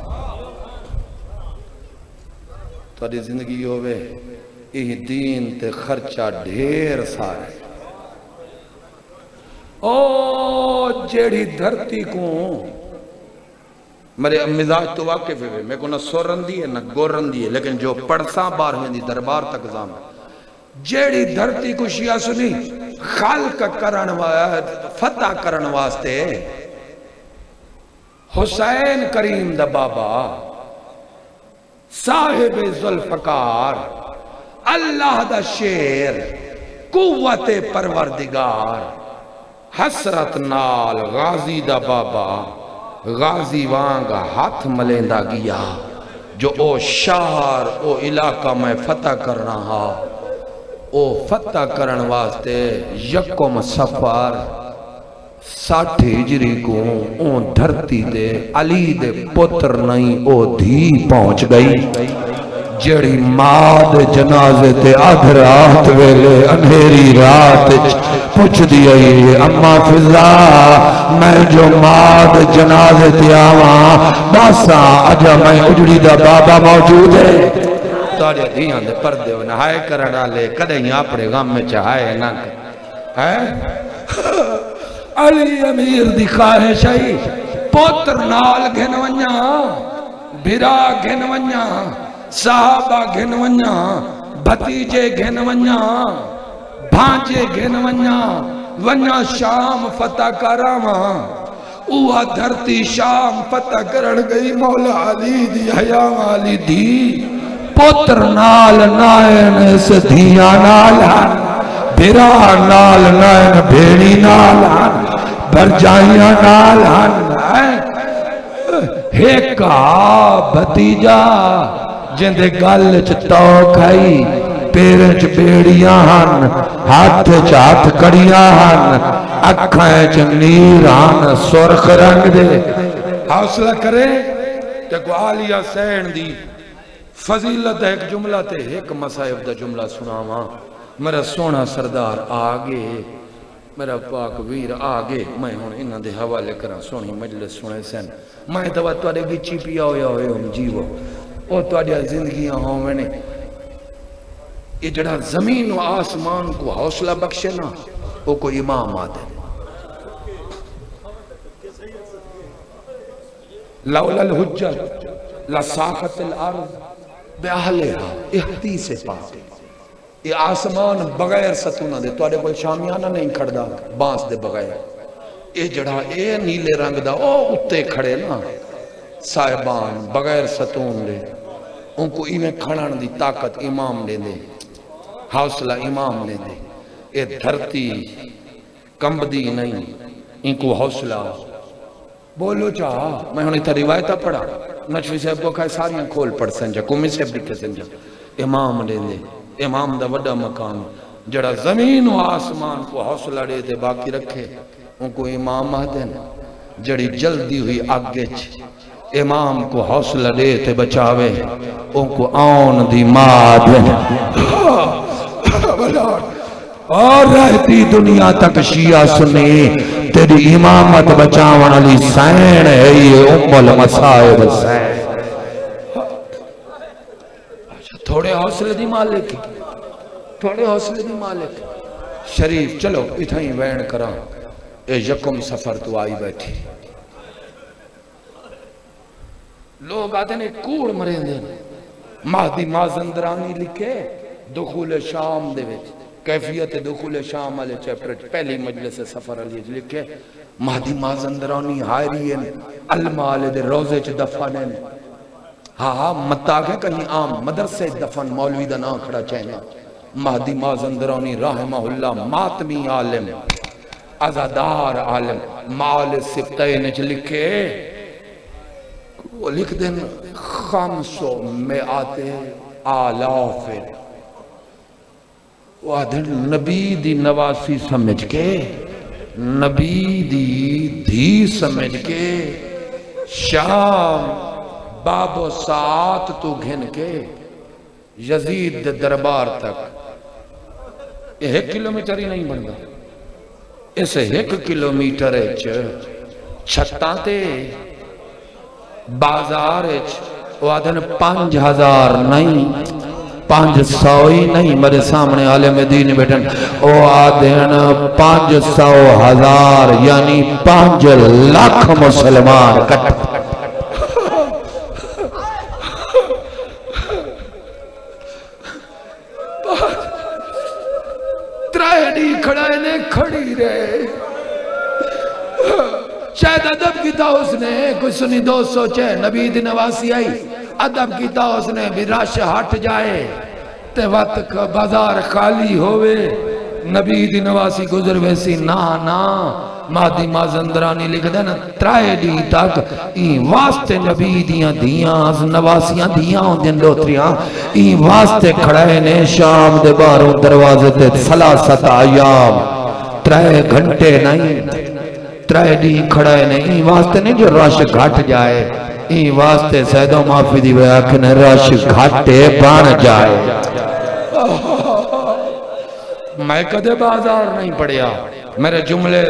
تو دی زندگی ہوئے یہ دین تے خرچہ ڈھیر سارے او جیڑی دھرتی کو میرے مزاج تو واقف ہے میں کو نہ سورن دی ہے نہ گورن دی ہے لیکن جو پڑساں بار ہوئے دی دربار تک زام جیڑی دھرتی کو شیعہ سنی خالق کرن فتح کرن واسطے حسین کریم دا بابا صاحب ذوالفقار اللہ دا شیر قوت پروردگار حسرت نال غازی دا بابا غازی وانگا ہاتھ ملیندہ گیا جو او شہر او علاقہ میں فتح کرنا ہا او فتح کرن واسطے یکم سفر 60 ہجری کو اون دھرتی دے علی دے پتر نہیں او دھی پہنچ گئی جڑی ماد جنازے تے آدھرات ویلے انہیری رات پوچھ دیا یہ اما فضا میں جو ماد جنازے تے آواں باسا اجا میں اجڑی دا بابا موجود ہے تاڑیا دیاں دے پردے و نہائے کرنا لے کدہیں اپنے غم میں چاہائے نہ علی امیر دی خواہش ہے پوتر نال گھنونیا بھرا گھنونیا صحابہ گھنونیا بھتیجے گھنونیا بھانجے گھنونیا ونیا شام فتح کراواں اوہ دھرتی شام فتح کرن گئی مولا علی دی حیام علی دی پوتر نال نائن سے دھیاں نالان بھرا نال نائن بھیڑی نالان برجائیاں نالان ایکا بھتیجا جندے گل چتاو کھائی پیریں چ بیڑیاں ہن ہاتھ چ ہاتھ کڑیاں ہن اکھاں چ نیر ہن سرخ رنگ دے حوصلہ کرے تے کو عالیہ سین دی فضیلت ایک جملہ تے ایک مصائب دا جملہ سناواں میرا سونا سردار آگے میرا پاک ویر آگے میں ہوں انہاں دے حوالے کراں سونی مجلس سنے سن میں تو تواڈے وچ پیا ہویا ہوئے ہم جیو او تواڈیاں زندگیاں ہوویں نے یہ جڑا زمین و آسمان کو حوصلہ بخشے نا وہ کوئی امام آدھے لولا الحجت لساخت الارض بیاہلہا یہ حدیث پاک یہ آسمان بغیر ستونہ دے تو آڑے کوئی شامیانہ نہیں کھڑدا بانس دے بغیر یہ جڑا اے نیلے رنگ دا او اتے کھڑے نا صاحبان بغیر ستون دے ان کو ایمیں کھڑان دی طاقت امام لے دے حوصلہ امام لے دے اے دھرتی کمبدی نہیں ان کو حوصلہ بولو چاہا میں ہونی تھا روایتہ پڑھا نچوی صاحب کو کہا ساریاں کھول پڑھ سنجا کمی صاحب لکھے سنجا امام لے دے امام دا وڈا مقام جڑا زمین و آسمان کو حوصلہ دے دے باقی رکھے ان کو امام آدھے جڑی جلدی ہوئی آگے امام کو حوصلہ دے تے بچاوے ان کو آن دی ماں دے اور رہتی دنیا تک شیعہ سنی تیری امامت بچاون علی سین ہے یہ ام المصائب سین تھوڑے حوصلے دی مالک تھوڑے حوصلے دی مالک شریف چلو اتھائیں وین کراں اے یکم سفر تو آئی بیٹھی لوگ آتے نے کوڑ مرین دے مہدی مازندرانی لکھے دخول شام دے ویچ کیفیت دخول شام علی چیپٹر پہلی مجلس سفر علی لکھے مہدی مازندرانی حائری ہیں المال دے روزے چ دفنیں ہاں متاگے کہیں عام مدرسے دفن مولوی دا نام کھڑا چاہنا مہدی مازندرانی رحمہ اللہ ماتمی عالم ازادار عالم مال سفتین چ لکھے وہ لکھ دیں خامسوں میں آتے آلاف وہ آدھر نبی دی نواسی سمجھ کے نبی دی دھی سمجھ کے شام باب و ساعت تو گھن کے یزید دے دربار تک یہ 1 کلومیٹر ہی نہیں بنتا اسے 1 کلومیٹر چھتاں تے بازار وہ آدھن 5000 نہیں 500 ہی نہیں میرے سامنے عالم دین بیٹھن وہ آدھن 500,000 یعنی 5 لاکھ مسلمان کٹ ترائیڈی کھڑائے نے کھڑی رہے شاید ادب کی تھا اس نے کچھ سنی دوست سوچے نبی دی نواسی آئی ادب کی تھا اس نے بھی راش ہٹ جائے تے وقت بازار خالی ہوئے نبی دی نواسی گزر ویسی نا مادی مازندرانی لکھ دینا ترائے دی تک این واسطے نبی دیاں دیاں نواسیاں دیاں دن لوتریاں این واسطے کھڑے نے شام دے باروں دروازے تے سلاست ایام 3 گھنٹے نہیں 3 دی کھڑے نے این واسطے نہیں جو رش گھٹ جائے این واسطے سیدوں معافی دی بیاکھن رش گھٹے بان جائے میں کدے بازار نہیں پڑیا میرے جملے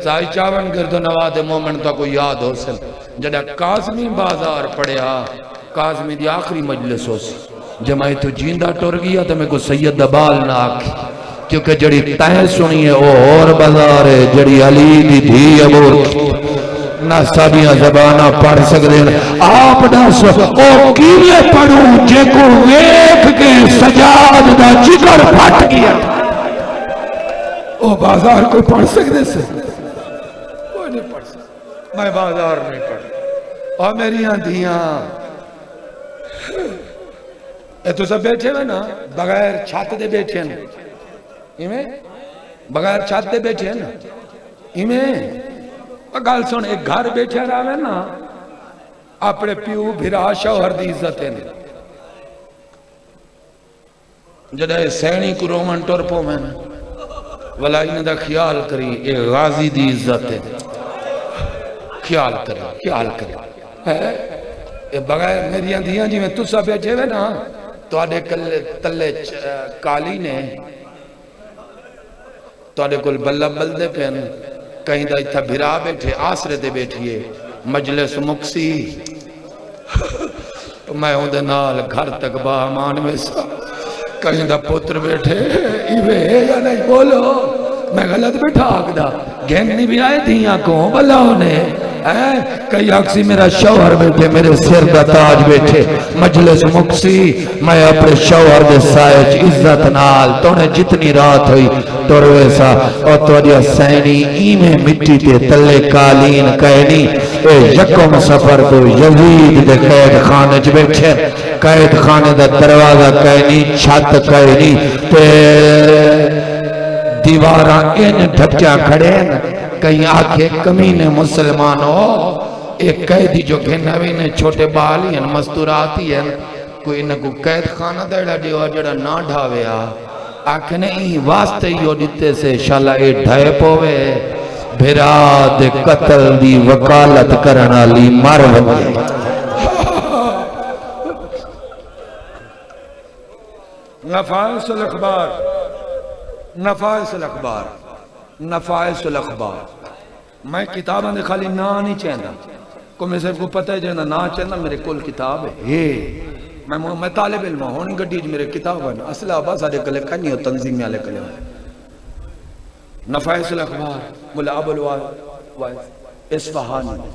سائی چاون گرد و نواد مومن تا کو یاد ہو سن جڑا قاسمی بازار پڑیا قاسمی دی آخری مجلس ہو سی جب میں تو جیندہ ٹور گیا تو میں کو سید دبال نہ آکھی کیونکہ جڑی تائیں سنی ہے وہ اور بازار ہے جڑی علی دی دھی ابور نہ سابیاں زبانہ پڑھ سکتے ہیں آپ نہ سو او کیلے پڑھوں جے کو ویکھ کے سجاد دا جگر پھٹ گیا او بازار کوئی پڑھ سکتے سے کوئی نہیں پڑھ سکتے میں بازار نہیں پڑھ اور میری آندیاں اے تو سب بیٹھے ہوئے نا بغیر چھات دے بیٹھے ہیں ایمیں بغیر چھات دے بیٹھے ہیں نا ایمیں گال سن ایک گھر بیٹھے رہا ہے نا اپنے پیو بھرا شوہر دی عزت ہے جڑے سینی کو رومن ٹور پو میں ولا انہیں دا خیال کری اے غازی دی عزت ہے خیال کری اے بغیر میری اندیاں جی میں تسا بیٹھے ہوئے نا تو آڈے تلے کالی نے تو آڈے کل بلہ بلدے پہن کہیں دا اتھا بھرا بیٹھے آسرے دے بیٹھئے مجلس مکسی میں ہوں دے نال گھر تک باہمان میں سا کہیں دا پتر بیٹھے ایوے یا نہیں بولو میں غلط بیٹھا آگدہ گھنگنی بھی آئے دھیاں کو بلا انہیں کئی آکسی میرا شوہر بیٹھے میرے سر دا تاج بیٹھے مجلس مکسی میں اپنے شوہر دے سائج عزت نال تونے جتنی رات ہوئی توروے سا اور تو دیا سینی ایمیں مٹی تے تلے کالین کہنی اے یکم سفر کو یزید دے قید خانے چ بیٹھے قید خانے دا دروازہ کہنی چھت کہنی تے دیواراں ان ڈھکچا کھڑے کہیں آکھے کمینے مسلمان ہو ایک قیدی جو گھنوی نے چھوٹے بالی ہیں مستوراتی ہیں کوئی نہ کوئی قید خانہ دیڑا دیوا جڑا نہ ڈھاویا آکھے نہیں واسطے ہی دیتے سے شالا اے ڈھائے پوے بھرا دے قتل دی وکالت کرنا لی مر بھگے نفائس الاخبار نفائس الاخبار نفائس الاخبار میں کتاباں دے خالی نا نہیں چاہتا کو میں صرف کو پتہ ہے جہاں نا چاہتا میرے کل کتاب ہے میں طالب علم ہونی گھڑی میرے کتاب ہے اصل آبا سارے کلے کنی ہو تنظیم میں آلے کلے نفائس الاخبار ملا ابو الوائز اصفہانی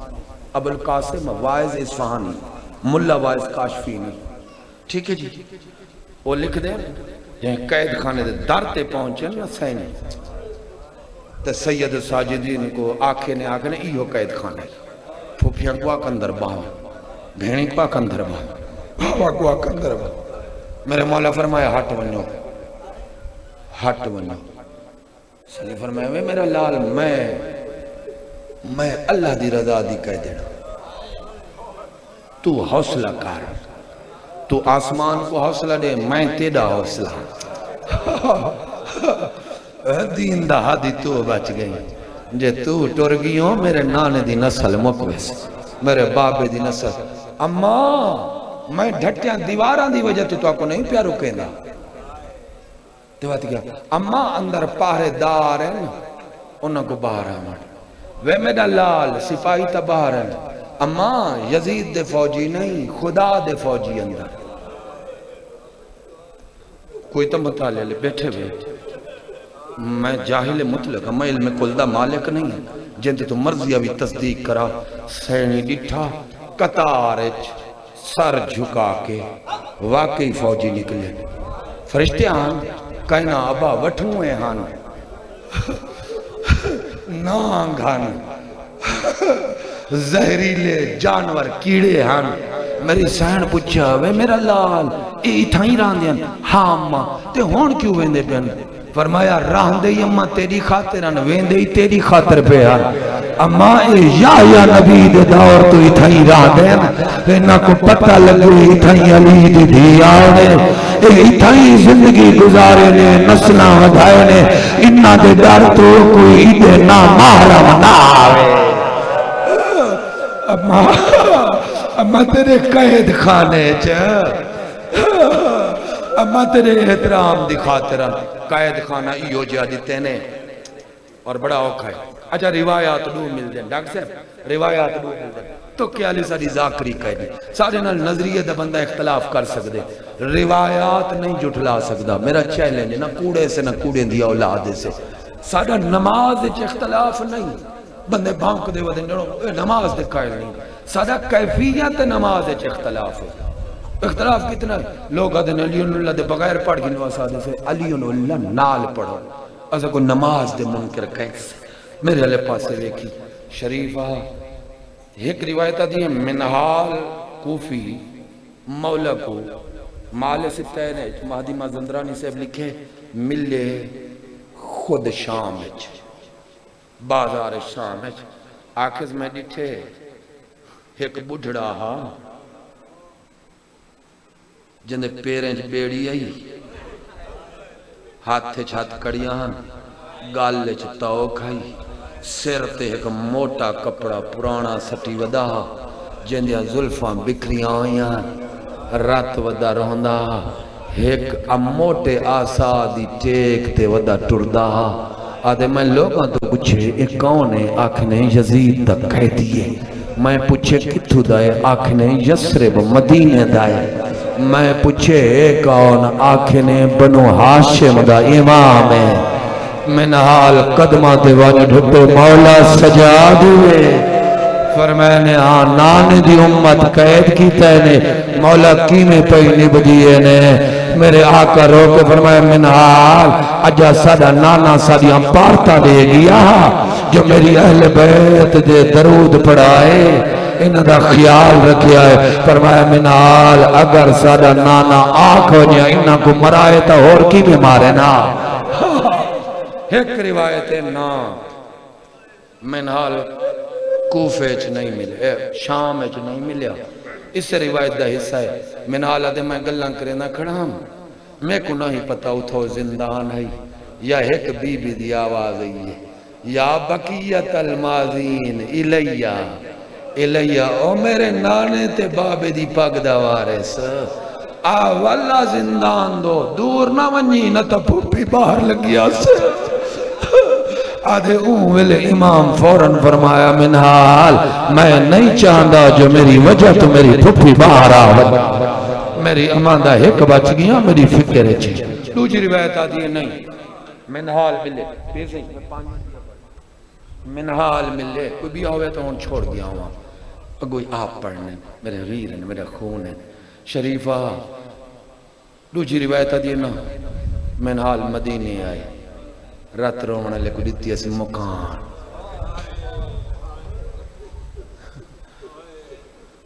ابو القاسم وائز اصفہانی ملا وائز کاشفینی ٹھیک ہے جی وہ لکھ دیں جہاں قید خانے دے در تے پہنچے نا سینی تے سید ساجدین کو آکھے نے ایہو قید خانے پھوپیاں کو آکھ اندر باہم بھینی کو آکھ اندر باہم بابا کو آکھ اندر باہم میرے مولا فرمایا ہٹ ونیو سلی فرمایا میرا لال میں اللہ دی رضا دی کہہ دینا تو حوصلہ کار تو آسمان کو حوصلہ دے میں تیڑا حوصلہ دین دا ہادی تو بچ گئی جے تو ٹور گئی ہوں میرے نانے دی نسل مکویس میرے بابے دی نسل اما میں ڈھٹیاں دیواراں دی وجہ تو آپ کو نہیں پیارو کہنا دیوات کیا اما اندر پاہرے دار ہیں انہوں کو باہر آمد وہ میرا لال سپاہی تا باہر ہیں اما یزید دے فوجی نہیں خدا دے فوجی اندر کوئی تو مطالعہ لے بیٹھے ہوئے میں جاہل مطلق میں علم کلدہ مالک نہیں جن تو مرضی ابھی تصدیق کرا سینی ڈٹھا قطارج سر جھکا کے واقعی فوجی نکلے فرشتے آن کہنا ابا وٹھوئے ہن نانگ ہن زہریلے جانور کیڑے ہن میری سین پوچھا وے میرا لال ای تھائی ران دیا ہاں اممہ تے ہون کیوں ویندے پہن فرمایا ران دے اممہ تیری خاطر ان ویندے ہی تیری خاطر پہ آن اممہ اے یا نبی دے دور تو ای تھائی ران دے انہا کو پتہ لگو ای تھائی علی دے دی آنے ای تھائی زندگی گزارے نے نسلہ ودھائے نے انہا دے ڈر تو کوئی دے نا محرم نہ آوے اممہ تیرے قید خانے اممہ تیرے احترام دی خاطران قید خانہ ایو جا دیتے نے اور بڑا اوکھا ہے اچھا روایات دو مل دیں ڈاکٹر صاحب روایات دو مل دیں تو کیا لی ساری ذاکری قید سارے نال نظریہ دا بندہ اختلاف کر سکتے روایات نہیں جھٹلا سکتا میرا چیلنج نہ کوڑے سے نہ کوڑے دیا اولاد سے سارا نماز چ اختلاف نہیں بندے بھانک دے ودے نماز دے قائل نہیں سارا کیفیت نماز چ اختلاف ہے اختلاف کتنا ہے لوگ آدھے علی اللہ دے بغیر پڑھ گی نواز آدھے سے علی اللہ نال پڑھو ایسا کو نماز دے منکر کیسے میرے علیہ پاسے دیکھی شریفہ ایک روایتہ دی ہیں منحال کوفی مولا کو مال ستین ہے مہدی مازندرانی سے لکھے ملے خود شام ہے بازار شام ہے آخذ میں ڈٹھے ایک بڑھڑا ہاں جن دے پیریں بیڑی آئی ہاتھ چھت کڑیاں گال چتاؤ کھائی سر تے ایک موٹا کپڑا پرانا سٹی ودا جندیاں زلفاں بکھریاں ہویاں رات ودا رہندا ایک موٹے آسا دی ٹیک تے ودا ٹردا آدھے میں لوگاں تو پوچھے ایک کون ہے آکھنے یزید دا قیدی ہے میں پوچھے کتھو دائے آکھنے یسرب مدینہ دائے میں پوچھے کون آکھنے بنو ہاشم دا امام ہے منحال قدمہ دیوانی ڈھٹے مولا سجاد ہوئے فرمائنے نانے دی امت قید کی تینے مولا کیمیں پہی نبدیے نے میرے آقا رو کے فرمائے منحال اجا سادہ نانا سادیاں پارتا دے گیا جو میری اہل بیت دے درود پڑھائے انہ دا خیال رکھیا ہے فرمایا منحال اگر سادہ نانا آنکھ ہو جائے انہ کو مرائے تا اور کی بھی مارے نا ایک روایت نا منحال کوفے چ نہیں ملے شام چ نہیں ملیا اس روایت دا حصہ ہے منحال آدھے میں گلّاں کرے نہ کھڑا ہوں میں کو نہیں پتا اتھو زندان ہے یا ایک بی بی دی آواز ہے یا بقیت الماضین الیہ او میرے نانے تے بابے دی پاک دا وارث واللہ زندان دو دور نہ ونی نہ تا پھوپی باہر لگیا سے آدھے ویلے امام فوراں فرمایا منحال میں نہیں چاہندا جو میری وجہ تو میری پھوپی باہر آوے میری اماندہ ایک بچ گیا میری فکر ہے دوسری روایت آدھی ہے نہیں منحال ملے منحال ملے کوئی بھی آوے تو ان چھوڑ گیا ہوا اگوئی آپ پڑھنے میرے غیر ہیں میرے خون ہیں شریفہ دوسری روایت آدھی ہے نا منحال مدینے آئے رات رومنے لے کو دیتی ایسی مکان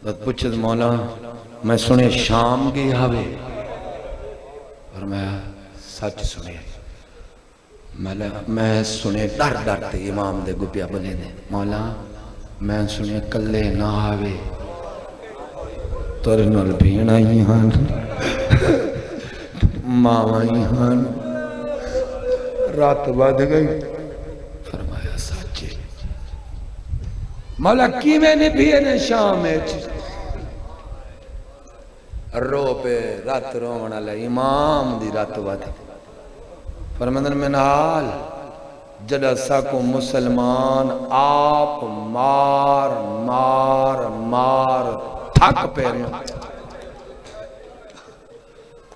داد پوچھت مولا میں سنے شام گئی آوے اور میں سچ سنے میں سنے ڈر ڈرتے امام دے گپیا بنے دے مولا میں سنے کلے نہ آوے تورنال بھینا ہی ہاں ماما ہی ہاں رات بعد گئی فرمایا سچے مولا کی میں نے بھی نے شام ہے رو پہ رات رونا لے امام دی رات بعد فرماندن منحال جڑا ساکو مسلمان آپ مار مار مار تھک پہنے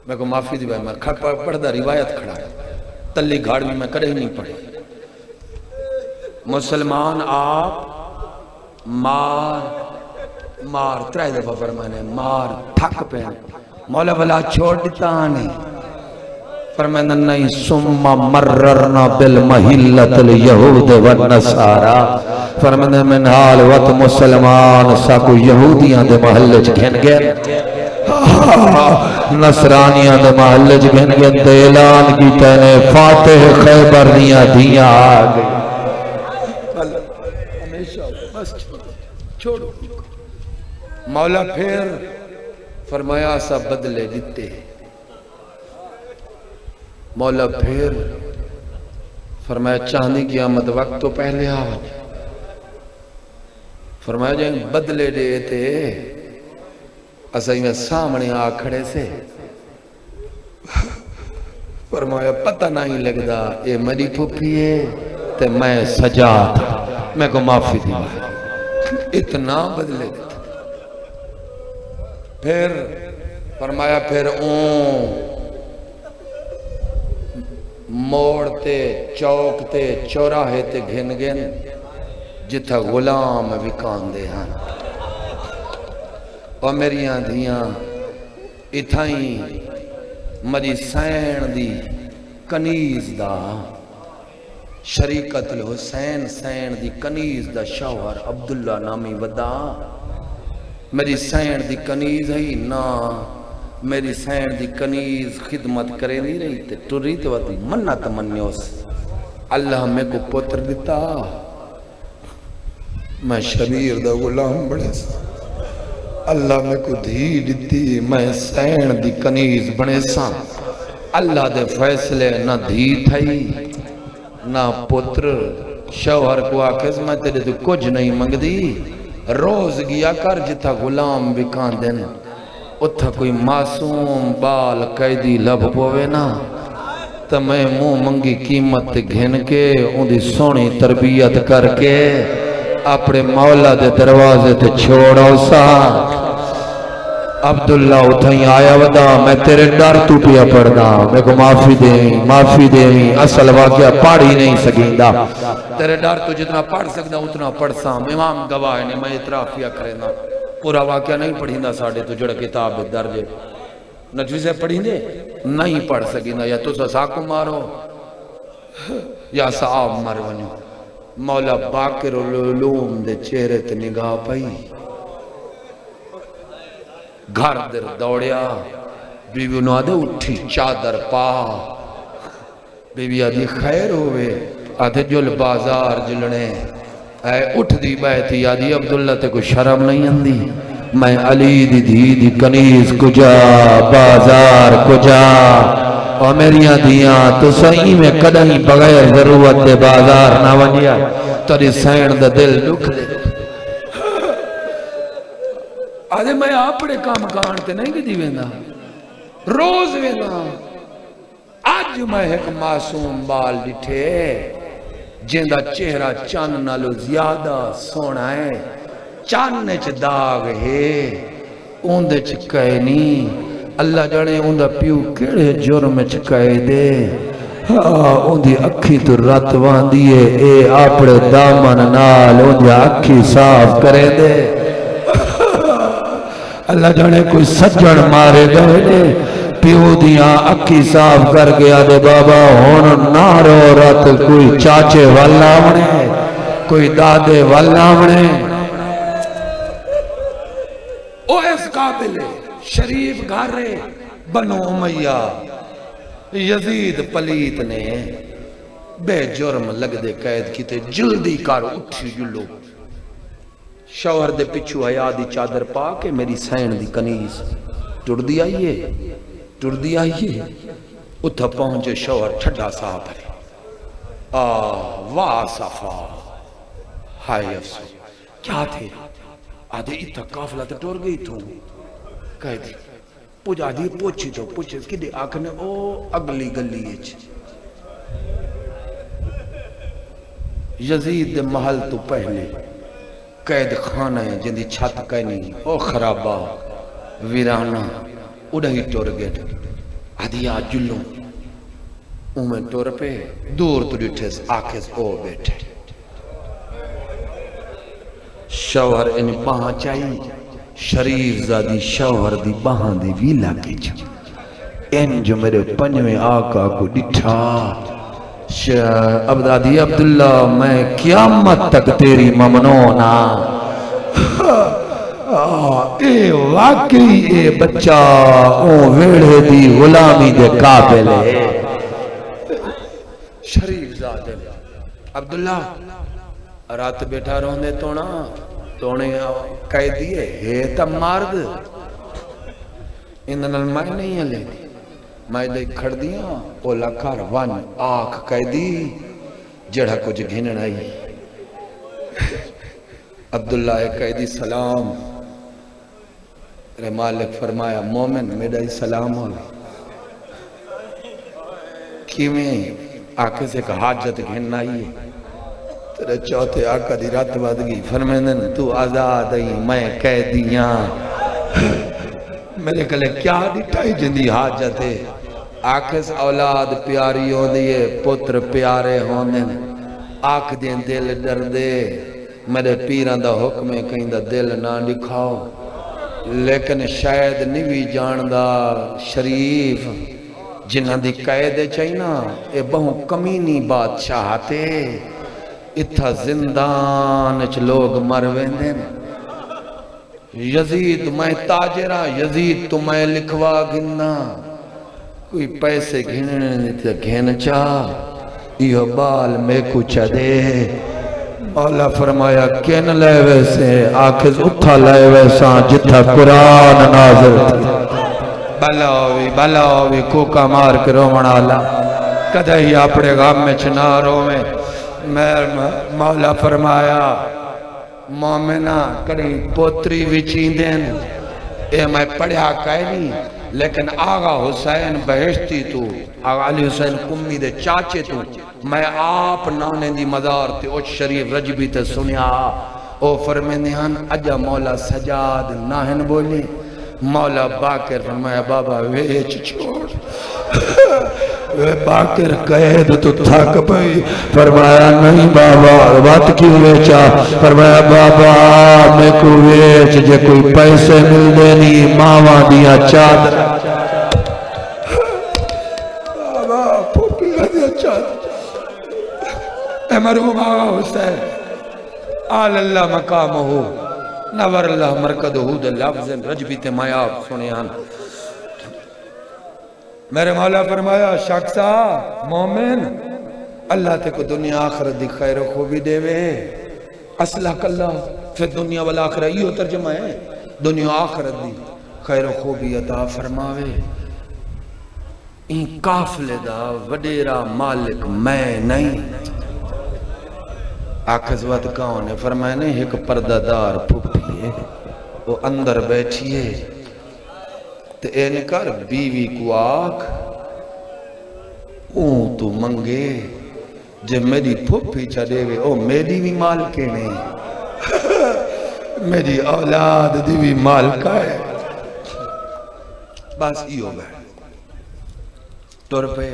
میں کو معافی دی بھائی میں پڑھدا روایت کھڑا ہے تلی گھاڑ بھی میں کرے ہی نہیں پڑھے مسلمان آپ مار مار ترائے دفعہ فرمانے مار تھک پہن مولا بلا چھوڑ دیتا آنے فرمانے نہیں سمّا مررنا بالمحلت الیہود والنسارا فرمانے منحال وقت مسلمان ساکو یہودیاں دے محلے چکھن گئے نصرانیاں دے محلے جگن گئے تے اعلان کی تینے فاتح خیبر دیاں دیاں آگئے ہمیشہ بس چھوڑو مولا پھر فرمایا سا بدلے دیتے مولا پھر فرمایا چاندی قیامت وقت تو پہلے آوے فرمایا جائیں بدلے دیتے اسائی میں سامنے آکھڑے سے فرمایا پتہ نہیں لگ دا اے میری پھوپھی ہے تے میں سجا تھا میں کو معافی دی اتنا بدلے دیتا پھر فرمایا پھر موڑتے چوکتے چوراہے تے گھن گھن جتھا غلام وکان دے ہاں اور میریاں دھیاں اتھائیں مری سین دی کنیز دا شریکت الحسین سین دی کنیز دا شوہر عبداللہ نامی ودا میری سین دی کنیز ہے نا میری سین دی کنیز خدمت کرے نہیں رہی تے ٹوری تے وقتی منت منیوس اللہ میں کو پتر دیتا میں شبیر دا غلام بڑے سا اللہ میں کو دھی دیتی میں سین دی کنیز بنے سا اللہ دے فیصلے نہ دھی تھئی نہ پتر شوہر کو آکھز میں تیرے تو کچھ نہیں منگ دی روز گیا کر جتا غلام بکان دین اتھا کوئی معصوم بال قیدی لب پوے نا تو میں منہ منگی قیمت گھن کے ان دی سونی تربیت کر کے اپنے مولا دے دروازے تے چھوڑو سا عبداللہ اتھائیں آیا ودا میں تیرے ڈر تو پیا پڑھنا میں کو معافی دیں اصل واقعہ پڑھ ہی نہیں سکیندہ تیرے ڈر تو جتنا پڑھ سکتا اتنا پڑھ سا امام گواہ نے میں اطرافیہ کرنا پورا واقعہ نہیں پڑھیں دا ساڑھے تو جڑ کتاب درجے نجوی سے پڑھیں دے نہیں پڑھ سکیندہ یا تو ساکو مارو یا صاحب مر ونیو مولا باقر العلوم دے چہرے تے نگاہ پئی گھر در دوڑیا بیوی انہوں آدھے اٹھی چادر پا بیوی آدھی خیر ہوئے آدھے جل بازار جلنے اے اٹھ دی بیٹھی آدھی عبداللہ تے کو شرم نہیں اندی میں علی دی دی کنیز کجا بازار کجا اور میریاں دیاں تو صحیح میں کدھیں بغیر ضرورت دے بازار نہ ونیا تری سین دا دل دکھ دے آدھے میں اپنے کام کانتے نہیں کہ دیوینا روز وینا آج میں ایک معصوم بال ڈٹھے جندہ چہرہ چان نالو زیادہ سونا ہے چاننے چھ داغ ہے اوندے چکائے نہیں اللہ جانے اوندہ پیو کیڑے جرم چکائے دے اوندی اکھی تو رات واندیے اے اپنے دامن نال اوندی اکھی صاف کرے دے اللہ جانے کوئی سجن مارے گئے نے پیو دیاں اکھی صاف کر گیا دے بابا ہون نارو رات کوئی چاچے والامنے کوئی دادے والامنے او اس قابل شریف گھارے بنو امیہ یزید پلیت نے بے جرم لگ دے قید کی تے جلدی کار اٹھی جلو شوہر دے پچھو حیادی چادر پا کے میری سین دی کنیز ٹردی آئیے اتھا پہنچے شوہر ٹھڈا صاحب ہے واہ صفا ہائے افسو کیا تھے آدھے اتھا کافلہ تے ٹور گئی تھوں کہہ دی پوچھ آدھی پوچھی تو پوچھ اس کی دے آکھنے او اگلی گلی ایچ یزید دے محل تو پہلے قید خانہ ہے جن دی چھت کہنی او خرابہ ویرانہ اڑا ہی ٹور گئے آدھی آج جلوں اومیں ٹور پہ دور تو ڈٹھس آکھس او بیٹھے شوہر ان پہاں چاہی شریف زادی شوہر دی پہاں دی ویلا کے چھا ان جو میرے پنجویں آقا کو ڈٹھا عبداللہ عبداللہ میں قیامت تک تیری ممنونا اے واقعی اے بچہ او ویڑے دی غلامی دے قابل ہے شریف ذات عبداللہ رات بیٹھا روندے تونے قیدی ہے تب مارد اندھنال میں نہیں لے دی میں دے کھڑ دیاں او لکھار ون آنکھ قیدی جڑا کچھ گھنن آئی عبداللہ قیدی سلام رے مالک فرمایا مومن میرا ہی سلام ہوگا کیویں آنکھ سے کہ حاجت گھنن آئی تیرے چوتھے آقا دی رات بعد گئی فرمیندن تو آزاد آئی میں قیدیاں میرے کلے کیا ڈٹائی جندی حاجت ہے آکھس اولاد پیاری ہوں دیئے پتر پیارے ہوں دیں آکھ دیں دل ڈر دے میرے پیران دا حکم ہے کہیں دا دل نہ دکھاؤ لیکن شاید نیوی جان دا شریف جنہ دی قید چاہینا اے بہوں کمینی بادشاہتے اتھا زندان چ لوگ مروین دیں یزید میں تاجرہ یزید تو میں لکھوا گھننا کوئی پیسے گھننے تھے گھن چاہ یہ بال میں کچھ دے مولا فرمایا کین لے ویسے آخذ اتھا لے ویسا جتھا قرآن نازل تھی بلا ہوئی کوکا مار کے رومن آلا کدھے ہی اپنے غم میں چنا رومیں مولا فرمایا مومنہ کریں پوتری وچین دین اے میں پڑھا کہہ نہیں لیکن آغا حسین بہشتی تو آغا علی حسین کمی دے چاچے تو میں آپ نانے دی مدار تے اوچ شریف رجبی تے سنیا او فرمیندیان اجا مولا سجاد ناہن بولی مولا باکر فرمایا بابا ویچ چھوڑ باکر قید تو تھک پئی فرمایا نہیں بابا بات کیوں ویچا فرمایا بابا میں کو ویچ جے کوئی پیسے مل دینی ماما دیا چادر بابا پھوپیا دیا چادر اے مرحوم آغا حسین آل اللہ مقام ہو نور اللہ مرکد حود لفظ رجبی تے میاب سنیان میرے مولا فرمایا شخصا مومن اللہ تے کو دنیا آخرت دی خیر و خوبی دے وے اصلح اللہ پھر دنیا والآخرہ یہ ترجمہ ہے دنیا آخرت دی خیر و خوبی عطا فرماوے این قافلے دا وڈیرا مالک میں نہیں آخذ وقت کون ہے فرمائے نہیں ایک پردہ دار پھوپی ہے وہ اندر بیٹھیے تو اے نکار بیوی کو آکھ اون تو منگے جب میری پھوپی چڑے گئے او میری بھی مال کے نہیں میری اولاد دی بھی مال کا ہے بس یہ ہو گئے طور پہ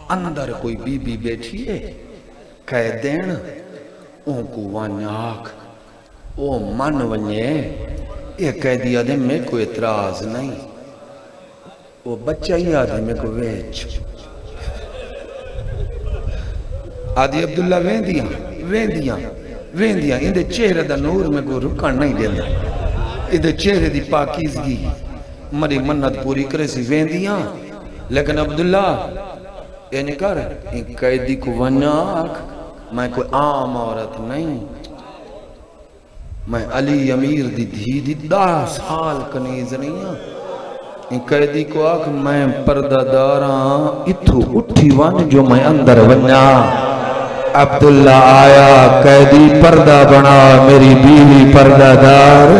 اندر کوئی بی بی بیٹھی ہے کہہ دین اون کو وانیاک او من ونیے یہ کہہ دیا دے میں کوئی اعتراض نہیں وہ بچہ ہی آدھے میں کو ویچ آدھی عبداللہ ویندیاں اندھے چہرے دا نور میں کو رکن نہیں دینا اندھے چہرے دی پاکیزگی مری منت پوری کرے سی ویندیاں لیکن عبداللہ یہ نہیں کر ان قیدی کو ونیاک میں کوئی عام عورت نہیں میں علی امیر دی دھی دی 10 سال کنیز نہیں ہاں ان قیدی کو آکھ میں پردہ داراں اتھو اٹھی ون جو میں اندر ونیا عبداللہ آیا قیدی پردہ بنا میری بیوی پردہ دار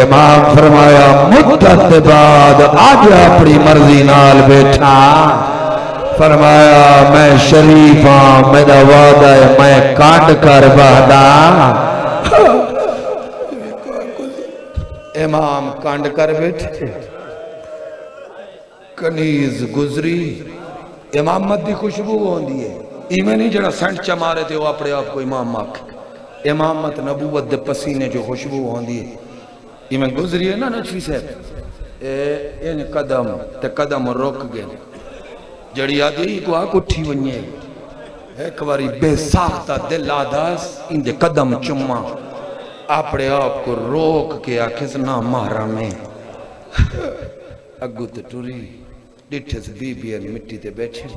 امام فرمایا مدت بعد آج اپنی مرضی نال بیٹھا فرمایا میں شریف ہاں میرا وعدہ ہے میں کانڈ کر بہدا امام کانڈ کر بیٹھے کنیز گزری امامت دی خوشبو ہوندی ہے ایمیں نہیں جڑا سینٹ چمارے تھے وہ اپنے آپ کو امام آکھ امامت نبوت دے پسینے جو خوشبو ہوندی ہے ایمیں گزری ہے نا نچوی صاحب این قدم تے قدم روک گئے جڑی آدھی کو آکھ اٹھی ونیے ایک باری بے ساختہ دل آدھاس ان دے قدم چمہ اپنے آپ کو روک کے آکھس نہ مارا میں اگو تے ٹوری ڈٹھس بی بی ہے مٹی تے بیٹھے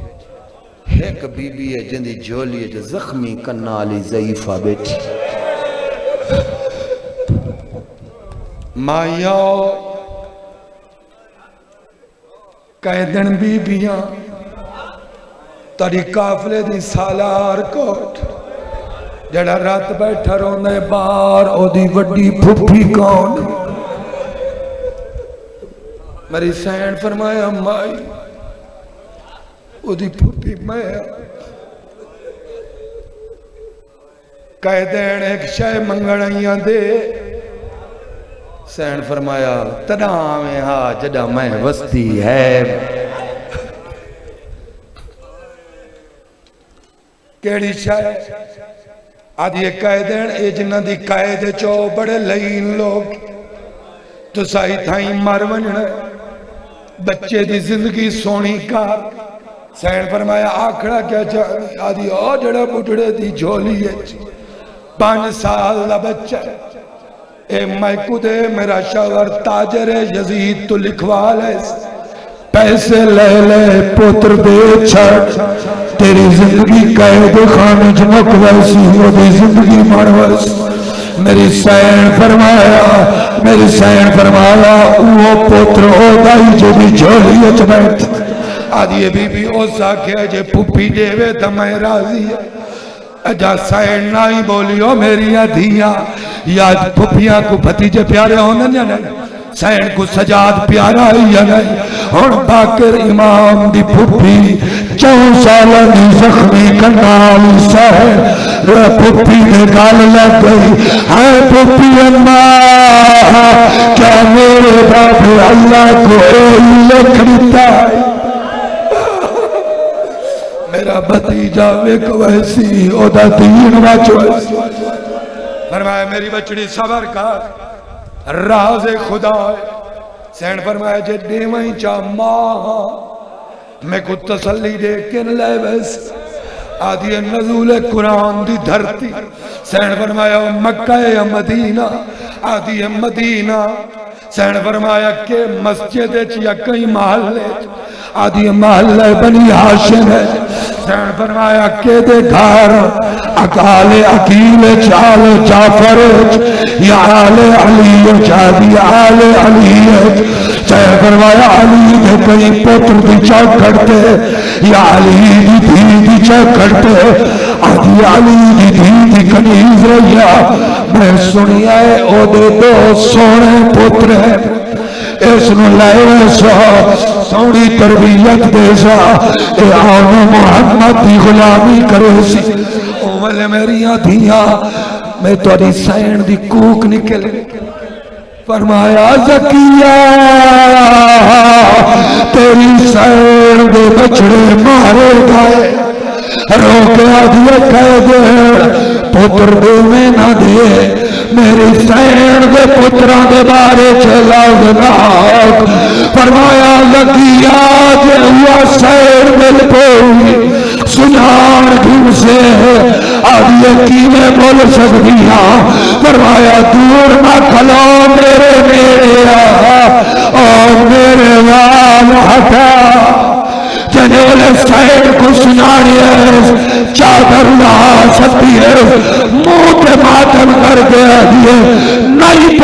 ایک بی بی ہے جن دی جھولی ہے جو زخمی کنالی ضعیفہ بیٹھی مائیاں قیدن بی بیاں تاری کافلے دی سالار کوٹ جڑا رات بیٹھا رونے بار او دی وڈی پھوپھی کون میری سین فرمایا مائی او دی پھوپھی میں قیدین ایک شے منگڑائیاں دے سین فرمایا تنہا میں ہاں جڑا میں وستی ہے کیڑی شاہ آدھی ایک قائدین اے جنہ دی قائد چو بڑے لئین لوگ تو سائی تھائیں مار ونجنے بچے دی زندگی سونی کار سین فرمایا آکھڑا کیا چاہی آدھی او جڑا بڑھڑے دی جھولی ہے 5 سال دا بچہ اے مائکو دے میرا شاور تاجر یزید تو لکھوا لے پیسے لے لے پوتر دے چھڑ تیری زندگی قید خانے جمک ویسی وہ دی زندگی مر ویسی میری سین فرمایا وہ پوتر او دائی جو بھی جھولی اچ بیٹھ آدھی بی بی او ساکھیا جے پھپھی دیوے تا میں راضی ہے اجا سین نائی بولیو میری دھیاں یا پھپھیاں کو بھتیجے پیارے ہونا یا نہیں سین کو سجاد پیارا یا نہیں اور باکر امام دی پھپھی 4 سالہ دی زخمی کنال سین پھپھی دے گال لگ گئی ہے پھپھی اماں کیا میرے باپ اللہ کو لکھ دیتا ہے میرا بھتیجا ویک ویسی او دا دین واچ ویسی فرمایا میری بچڑی صبر کر راز خدا ہے سین فرمایا جے دیوائیں چاہ ماں میں کو تسلی دے کن لے ویس آدھی نزول قرآن دی دھرتی سین فرمایا مکہ یا مدینہ آدھی مدینہ سین فرمایا کہ مسجد یا کئی محلے آدھی محلہ بنی ہاشم ہے سین فرمایا کہ دے گھر اکال عقیل چال جعفر یا آل علی جادی آل علی سین فرمایا علی دے کئی پتر دی چاک کرتے یا علی دی دھی دی چاک کرتے آدھی علی دی دھی دی کنیز رہیا میں سنیا ہے او دے 2 سونے پتر ہے اس نو لائے سوڑی تربیت دے سا اے آنو محمد دی غلامی کرے سی اول میری دھیاں میں توڑی سین دی کوک نکلے فرمایا زکیہ تیری سین دے بچڑے مارے گئے روکے آدھے کہہ دے پتر دے میں نہ دے میری سین دے پتران دے بارے چلا گناک فرمایا لگیا جے ہوا سین مل پوئی سنان گھن سے آدھے کی میں بول سکتیا فرمایا دور نہ کھلو میرے اور میرے وال ہٹا جنیل سین کو سنانی ہے چادر لا سکتی ہے منہ پہ ماتم کر کے دیئے نہیں